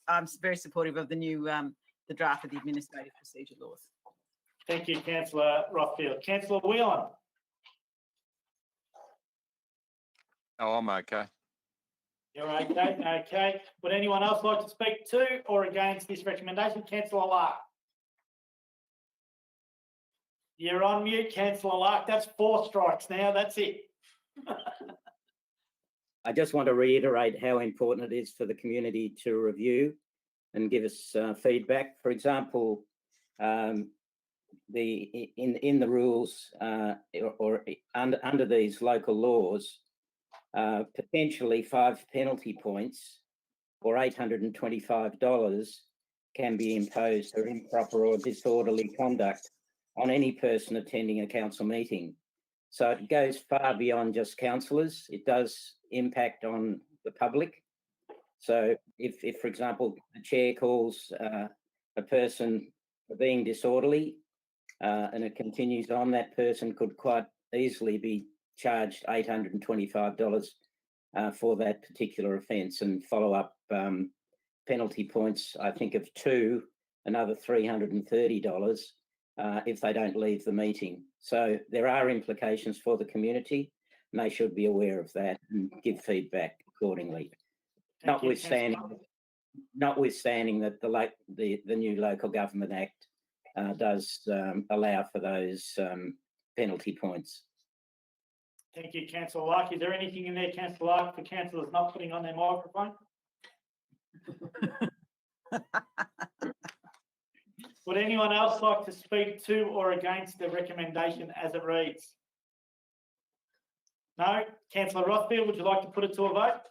I'm very supportive of the new the draft of the administrative procedure laws. Thank you, Councillor Rothfield. Councillor Whelan. Oh, I'm okay. You're okay. Okay. Would anyone else like to speak to or against this recommendation? Councillor Lark. You're on mute, Councillor Lark. That's 4 strikes now. That's it. I just want to reiterate how important it is for the community to review and give us feedback. For example, in the rules or under these local laws, potentially 5 penalty points or $825 can be imposed for improper or disorderly conduct on any person attending a council meeting. So it goes far beyond just councillors. It does impact on the public. So if for example, the chair calls a person for being disorderly and it continues on, that person could quite easily be charged $825 for that particular offence, and follow up penalty points, I think of 2, another $330 if they don't leave the meeting. So there are implications for the community and they should be aware of that and give feedback accordingly. Notwithstanding that the new Local Government Act does allow for those penalty points. Thank you, Councillor Lark. Is there anything in there, Councillor Lark, for councillors not putting on their microphone? Would anyone else like to speak to or against the recommendation as it reads? No? Councillor Rothfield, would you like to put it to a vote?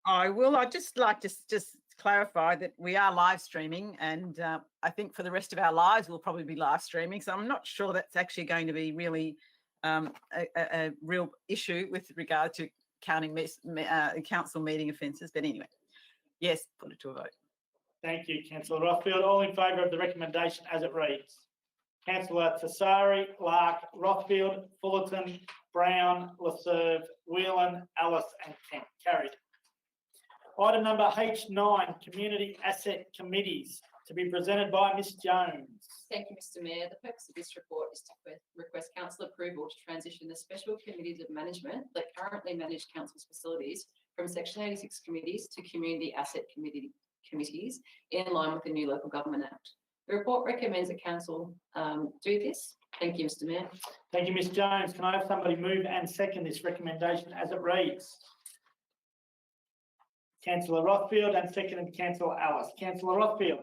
I will. I'd just like to just clarify that we are live streaming, and I think for the rest of our lives we'll probably be live streaming. So I'm not sure that's actually going to be really a real issue with regard to counting council meeting offences. But anyway, yes, put it to a vote. Thank you, Councillor Rothfield. All in favour of the recommendation as it reads? Councillor Tessari, Lark, Rothfield, Fullerton, Brown, Laserve, Whelan, Ellis and Kent. Carried. Item number H9, Community Asset Committees, to be presented by Ms Jones. Thank you, Mr Mayor. The purpose of this report is to request council approval to transition the special committees of management that currently manage council's facilities from Section 86 committees to Community Asset Committees in line with the new Local Government Act. The report recommends that council do this. Thank you, Mr Mayor. Thank you, Ms Jones. Can I have somebody move and second this recommendation as it reads? Councillor Rothfield and seconded Councillor Ellis. Councillor Rothfield.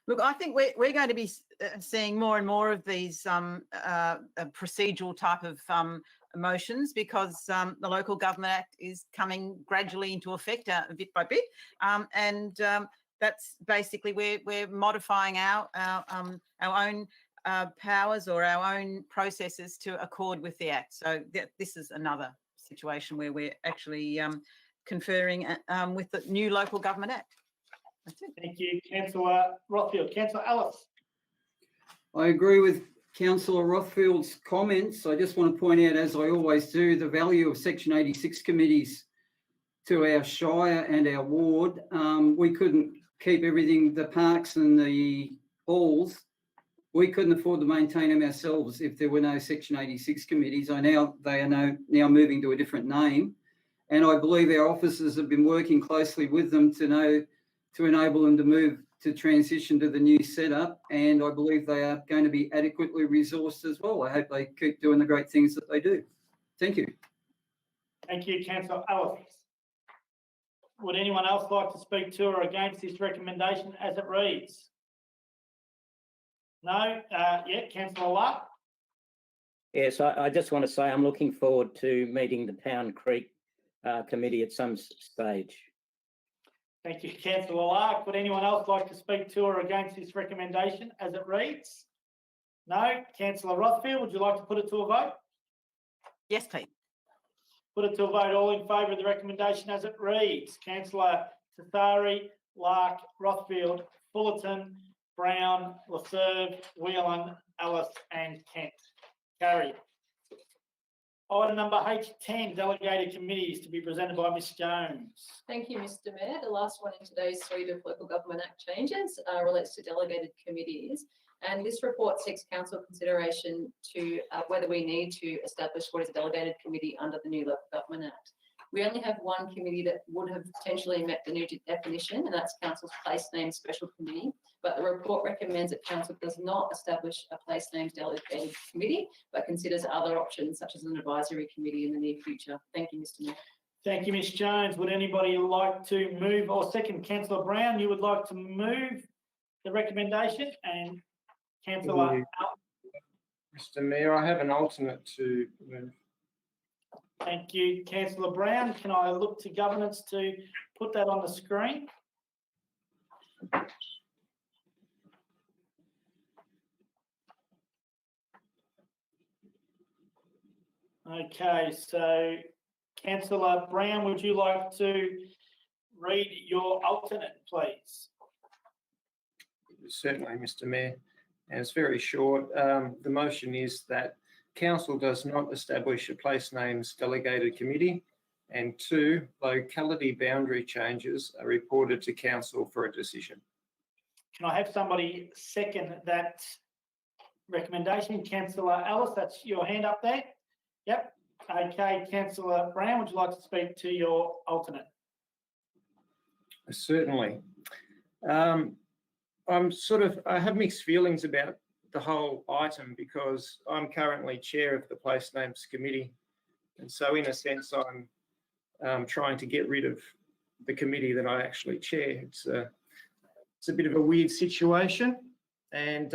Look, I think we're going to be seeing more and more of these procedural type of motions because the Local Government Act is coming gradually into effect bit by bit, and that's basically we're modifying our own powers or our own processes to accord with the Act. So this is another situation where we're actually conferring with the new Local Government Act. That's it. Thank you, Councillor Rothfield. Councillor Ellis. I agree with Councillor Rothfield's comments. I just want to point out, as I always do, the value of Section 86 committees to our shire and our ward. We couldn't keep everything, the parks and the halls, we couldn't afford to maintain them ourselves if there were no Section 86 committees. They are now moving to a different name. And I believe our officers have been working closely with them to enable them to transition to the new setup. And I believe they are going to be adequately resourced as well. I hope they keep doing the great things that they do. Thank you. Thank you, Councillor Ellis. Would anyone else like to speak to or against this recommendation as it reads? No? Yeah, Councillor Lark. Yes, I just want to say I'm looking forward to meeting the Pound Creek committee at some stage. Thank you, Councillor Lark. Would anyone else like to speak to or against this recommendation as it reads? No? Councillor Rothfield, would you like to put it to a vote? Yes, please. Put it to a vote. All in favour of the recommendation as it reads. Councillor Tathari, Lark, Rothfield, Fullerton, Brown, Laserve, Whelan, Ellis and Kent. Carried. Item number H10, delegated committees to be presented by Ms Jones. Thank you, Mr Mayor. The last one in today's suite of Local Government Act changes relates to delegated committees. And this report seeks council consideration to whether we need to establish what is a delegated committee under the new Local Government Act. We only have one committee that would have potentially met the new definition, and that's Council's Place Names Special Committee. But the report recommends that Council does not establish a Place Names Delegated Committee, but considers other options such as an advisory committee in the near future. Thank you, Mr Mayor. Thank you, Ms Jones. Would anybody like to move or second? Councillor Brown, you would like to move the recommendation, and Councillor Mr Mayor, I have an alternate to move. Thank you, Councillor Brown. Can I look to governance to put that on the screen? Okay, so Councillor Brown, would you like to read your alternate, please? Certainly, Mr Mayor. And it's very short. The motion is that Council does not establish a Place Names Delegated Committee, and 2, locality boundary changes are reported to Council for a decision. Can I have somebody second that recommendation? Councillor Ellis, that's your hand up there. Yep. Okay, Councillor Brown, would you like to speak to your alternate? Certainly. I have mixed feelings about the whole item because I'm currently chair of the Place Names Committee. And so in a sense, I'm trying to get rid of the committee that I actually chair. It's a bit of a weird situation. And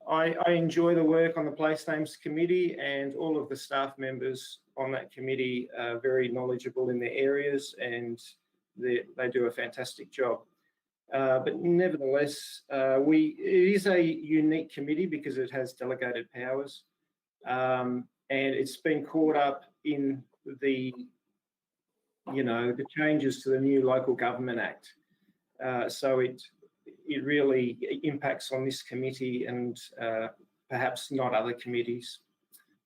I enjoy the work on the Place Names Committee, and all of the staff members on that committee are very knowledgeable in their areas, and they do a fantastic job. But nevertheless, it is a unique committee because it has delegated powers, and it's been caught up in the changes to the new Local Government Act. So it really impacts on this committee and perhaps not other committees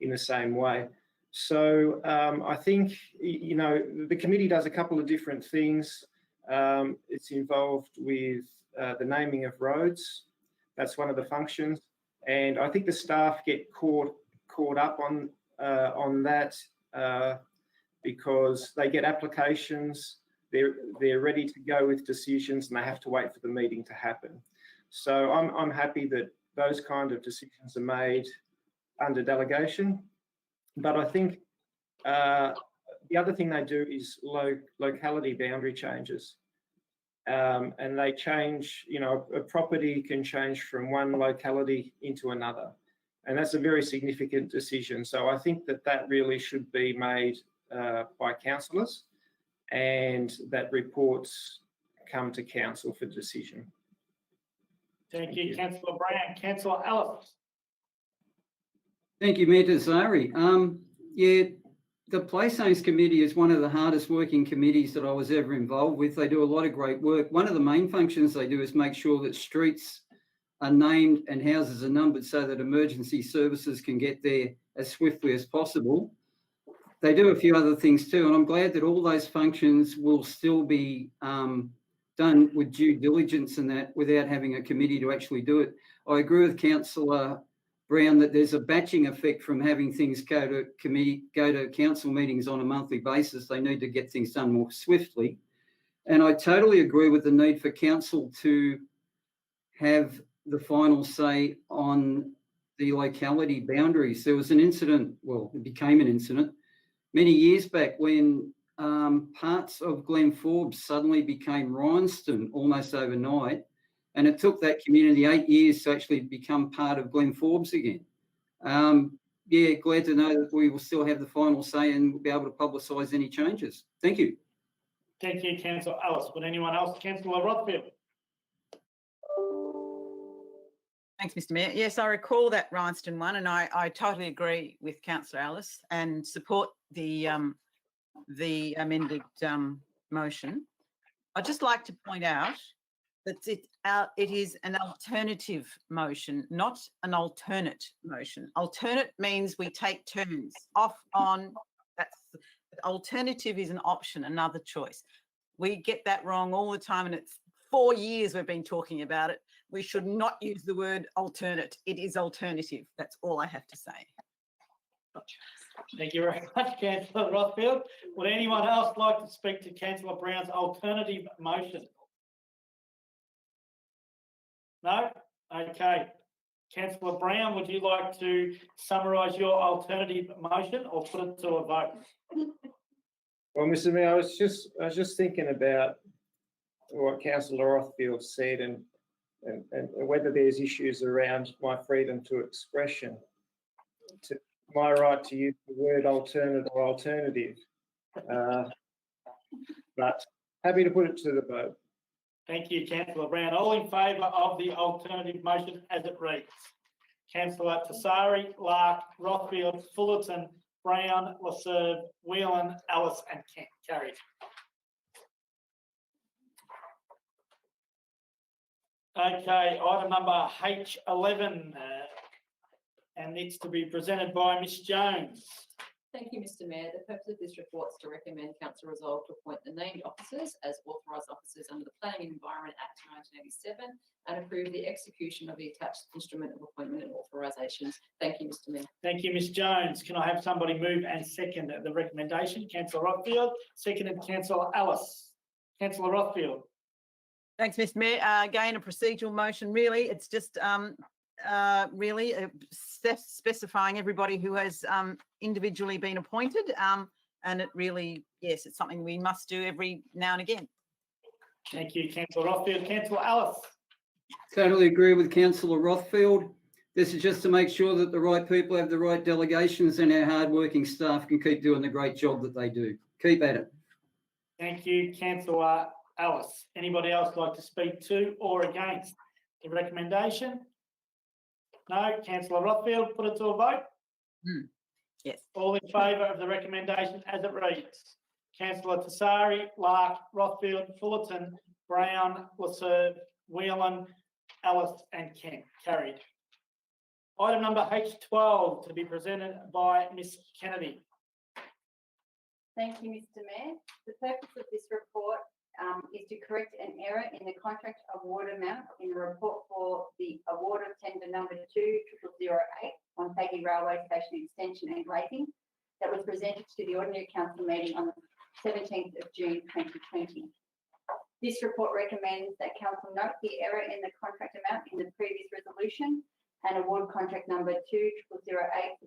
in the same way. So I think, the committee does a couple of different things. It's involved with the naming of roads. That's one of the functions. And I think the staff get caught up on that because they get applications, they're ready to go with decisions, and they have to wait for the meeting to happen. So I'm happy that those kind of decisions are made under delegation. But I think the other thing they do is locality boundary changes. And they change, a property can change from one locality into another. And that's a very significant decision. So I think that really should be made by councillors, and that reports come to council for decision. Thank you, Councillor Brown. Councillor Ellis. Thank you, Mayor Tathari. The Place Names Committee is one of the hardest working committees that I was ever involved with. They do a lot of great work. One of the main functions they do is make sure that streets are named and houses are numbered so that emergency services can get there as swiftly as possible. They do a few other things too, and I'm glad that all those functions will still be done with due diligence and that without having a committee to actually do it. I agree with Councillor Brown that there's a batching effect from having things go to council meetings on a monthly basis. They need to get things done more swiftly. And I totally agree with the need for council to have the final say on the locality boundaries. There was an incident, well, it became an incident many years back when parts of Glen Forbes suddenly became Rhinestone almost overnight. And it took that community 8 years to actually become part of Glen Forbes again. Yeah, glad to know that we will still have the final say and be able to publicise any changes. Thank you. Thank you, Councillor Ellis. Would anyone else? Councillor Rothfield. Thanks, Mr Mayor. Yes, I recall that Rhinestone one, and I totally agree with Councillor Ellis and support the amended motion. I'd just like to point out that it is an alternative motion, not an alternate motion. Alternate means we take turns off on. Alternative is an option, another choice. We get that wrong all the time, and it's 4 years we've been talking about it. We should not use the word alternate. It is alternative. That's all I have to say. Thank you very much, Councillor Rothfield. Would anyone else like to speak to Councillor Brown's alternative motion? No? Okay. Councillor Brown, would you like to summarise your alternative motion or put it to a vote? Well, Mr Mayor, I was just thinking about what Councillor Rothfield said and whether there's issues around my freedom to expression, to my right to use the word alternate or alternative. But happy to put it to the vote. Thank you, Councillor Brown. All in favour of the alternative motion as it reads? Councillor Tassari, Lark, Rothfield, Fullerton, Brown, Lasserve, Whelan, Ellis and Kent. Carried. Okay, item number H11 and it's to be presented by Ms Jones. Thank you, Mr Mayor. The purpose of this report is to recommend Council resolve to appoint the named officers as authorised officers under the Planning and Environment Act 1987 and approve the execution of the attached instrument of appointment and authorisations. Thank you, Mr Mayor. Thank you, Ms Jones. Can I have somebody move and second the recommendation? Councillor Rothfield, seconded Councillor Ellis. Councillor Rothfield. Thanks, Mr Mayor. Again, a procedural motion, really. It's just really specifying everybody who has individually been appointed. And it really, yes, it's something we must do every now and again. Thank you, Councillor Rothfield. Councillor Ellis. Totally agree with Councillor Rothfield. This is just to make sure that the right people have the right delegations and our hard-working staff can keep doing the great job that they do. Keep at it. Thank you, Councillor Ellis. Anybody else like to speak to or against the recommendation? No. Councillor Rothfield, put it to a vote. Yes. All in favour of the recommendation as it reads? Councillor Tassari, Lark, Rothfield, Fullerton, Brown, Lasserve, Whelan, Ellis and Kent. Carried. Item number H12 to be presented by Ms Kennedy. Thank you, Mr Mayor. The purpose of this report is to correct an error in the contract award amount in the report for the award of tender number 20008 Wonthaggi Railway Station Extension and Glazing that was presented to the Ordinary Council meeting on the 17th of June 2020. This report recommends that Council note the error in the contract amount in the previous resolution and award contract number 20008 for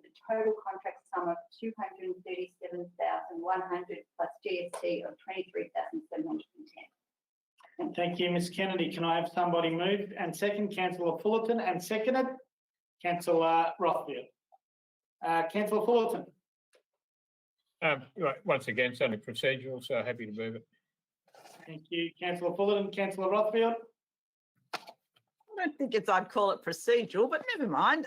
the total contract sum of $237,100 plus GST of $23,710. Thank you, Ms Kennedy. Can I have somebody move and second? Councillor Fullerton and seconded Councillor Rothfield. Councillor Fullerton. Right, once again, it's only procedural, so happy to move it. Thank you, Councillor Fullerton. Councillor Rothfield. I don't think I'd call it procedural, but never mind.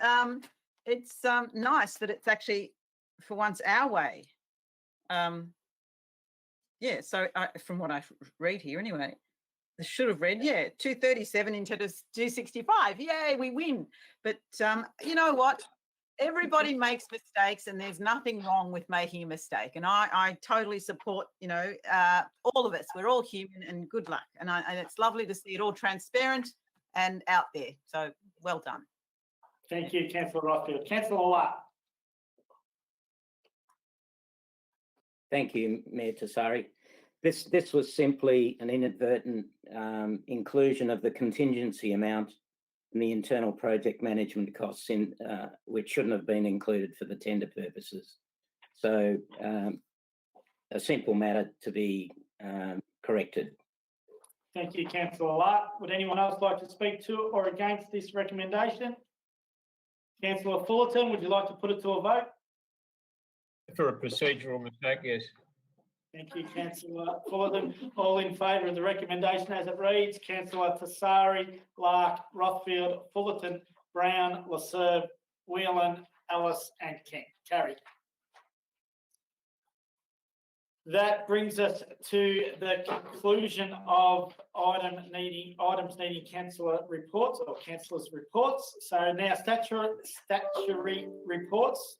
It's nice that it's actually, for once, our way. Yeah, so from what I read here anyway, I should have read, 237 instead of 265. Yay, we win. But you know what? everybody makes mistakes, and there's nothing wrong with making a mistake. And I totally support, all of us. We're all human, and good luck. And it's lovely to see it all transparent and out there. So well done. Thank you, Councillor Rothfield. Councillor Lott. Thank you, Mayor Tassari. This was simply an inadvertent inclusion of the contingency amount in the internal project management costs, which shouldn't have been included for the tender purposes. So a simple matter to be corrected. Thank you, Councillor Lott. Would anyone else like to speak to or against this recommendation? Councillor Fullerton, would you like to put it to a vote? For a procedural mistake, yes. Thank you, Councillor Fullerton. All in favour of the recommendation as it reads: Councillor Tassari, Lark, Rothfield, Fullerton, Brown, Lasserve, Whelan, Ellis and Kent. Carried. That brings us to the conclusion of items needing councillor reports or councillors' reports. So now statutory reports.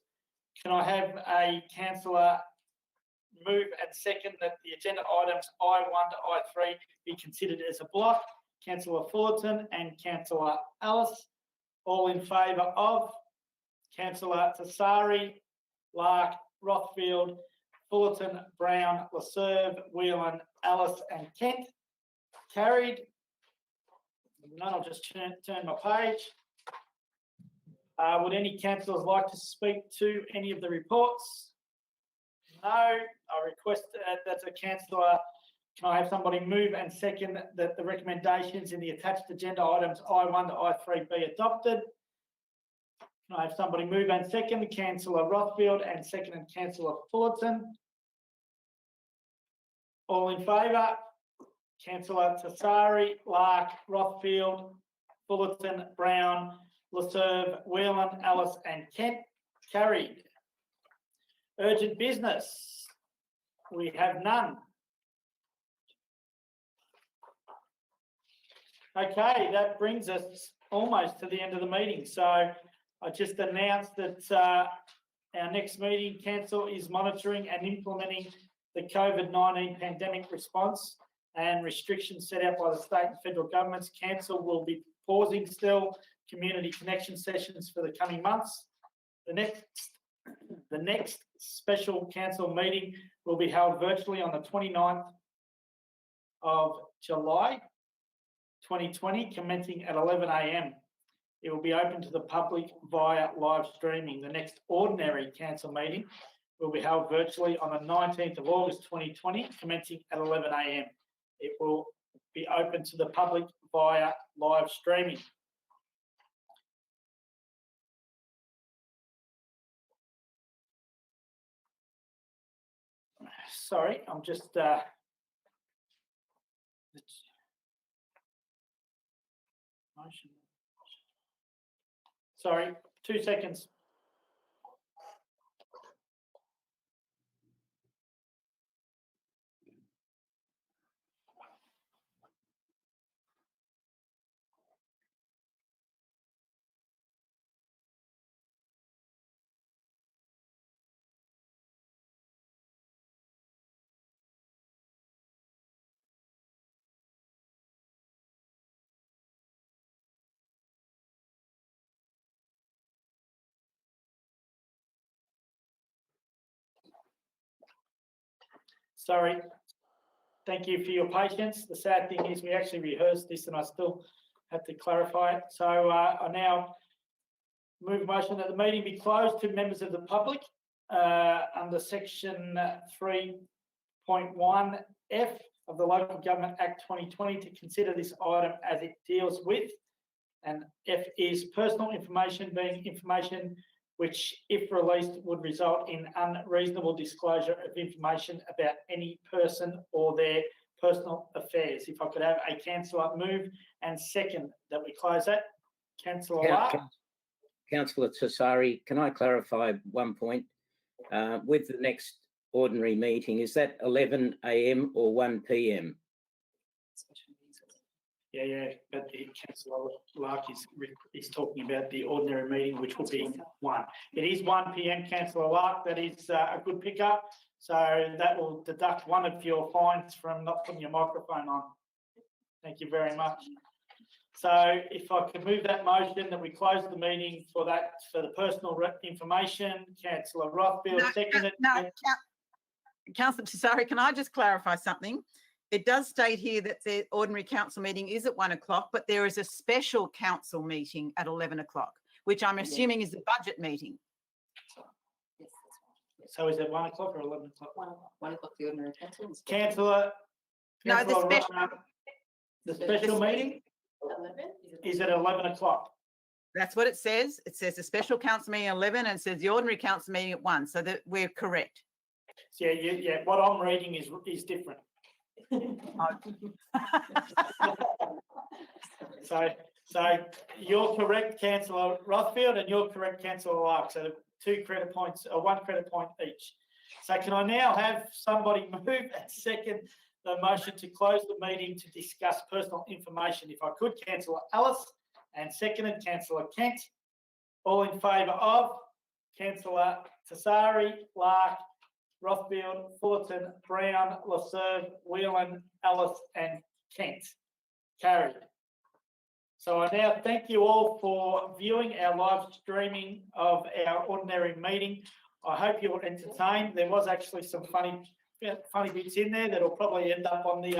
Can I have a councillor move and second that the agenda items I1 to I3 be considered as a block? Councillor Fullerton and Councillor Ellis. All in favour of Councillor Tassari, Lark, Rothfield, Fullerton, Brown, Lasserve, Whelan, Ellis and Kent. Carried. None, I'll just turn my page. Would any councillors like to speak to any of the reports? No. I request that a councillor, can I have somebody move and second that the recommendations in the attached agenda items I1 to I3 be adopted? Can I have somebody move and second? Councillor Rothfield and second Councillor Fullerton. All in favour? Councillor Tassari, Lark, Rothfield, Fullerton, Brown, Lasserve, Whelan, Ellis and Kent. Carried. Urgent business. We have none. Okay, that brings us almost to the end of the meeting. So I just announced that our next meeting, Council is monitoring and implementing the COVID-19 pandemic response and restrictions set out by the state and federal governments. Council will be pausing still community connection sessions for the coming months. The next special council meeting will be held virtually on the 29th of July 2020, commencing at 11 a.m. It will be open to the public via live streaming. The next ordinary council meeting will be held virtually on the 19th of August 2020, commencing at 11 a.m. It will be open to the public via live streaming. Sorry, I'm just sorry, 2 seconds. Sorry. Thank you for your patience. The sad thing is we actually rehearsed this and I still had to clarify it. So I now move a motion that the meeting be closed to members of the public under section 3.1F of the Local Government Act 2020 to consider this item as it deals with, and F is personal information, being information which, if released, would result in unreasonable disclosure of information about any person or their personal affairs. If I could have a councillor move and second that we close that. Councillor Lark. Councillor Tassari, can I clarify one point? With the next ordinary meeting, is that 11 a.m. or 1 p.m? Yeah, but the Councillor Lark is talking about the ordinary meeting, which will be 1. It is 1 p.m, Councillor Lark. That is a good pickup. So that will deduct one of your fines from not putting your microphone on. Thank you very much. So if I can move that motion that we close the meeting for the personal information, Councillor Rothfield seconded. Councillor Tisari, can I just clarify something? It does state here that the ordinary council meeting is at 1 o'clock, but there is a special council meeting at 11 o'clock, which I'm assuming is the budget meeting. Yes, So is it 1 o'clock or 11 o'clock? 1 o'clock. 1 o'clock, the ordinary council. Councillor, No, the Councillor special. the special meeting 11? is at 11 o'clock. That's what it says. It says the special council meeting at 11 and it says the ordinary council meeting at 1. So that we're correct. So yeah, what I'm reading is different. So you're correct, Councillor Rothfield, and you're correct, Councillor Lark. So 2 credit points, or 1 credit point each. So can I now have somebody move and second the motion to close the meeting to discuss personal information? If I could, Councillor Ellis, and seconded Councillor Kent. All in favour of Councillor Tisari, Lark, Rothfield, Fullerton, Brown, Laserve, Whelan, Ellis and Kent. Carried. So I now thank you all for viewing our live streaming of our ordinary meeting. I hope you were entertained. There was actually some funny bits in there that'll probably end up on the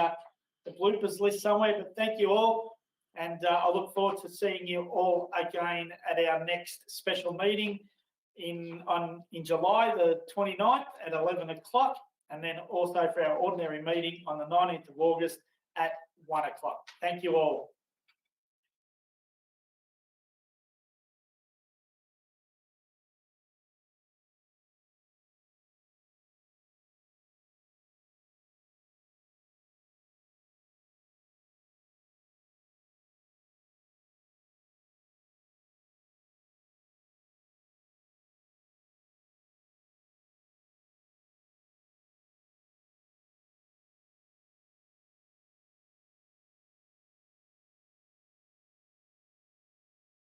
bloopers list somewhere, but thank you all. And I look forward to seeing you all again at our next special meeting in July the 29th at 11 o'clock, and then also for our ordinary meeting on the 19th of August at 1 o'clock. Thank you all.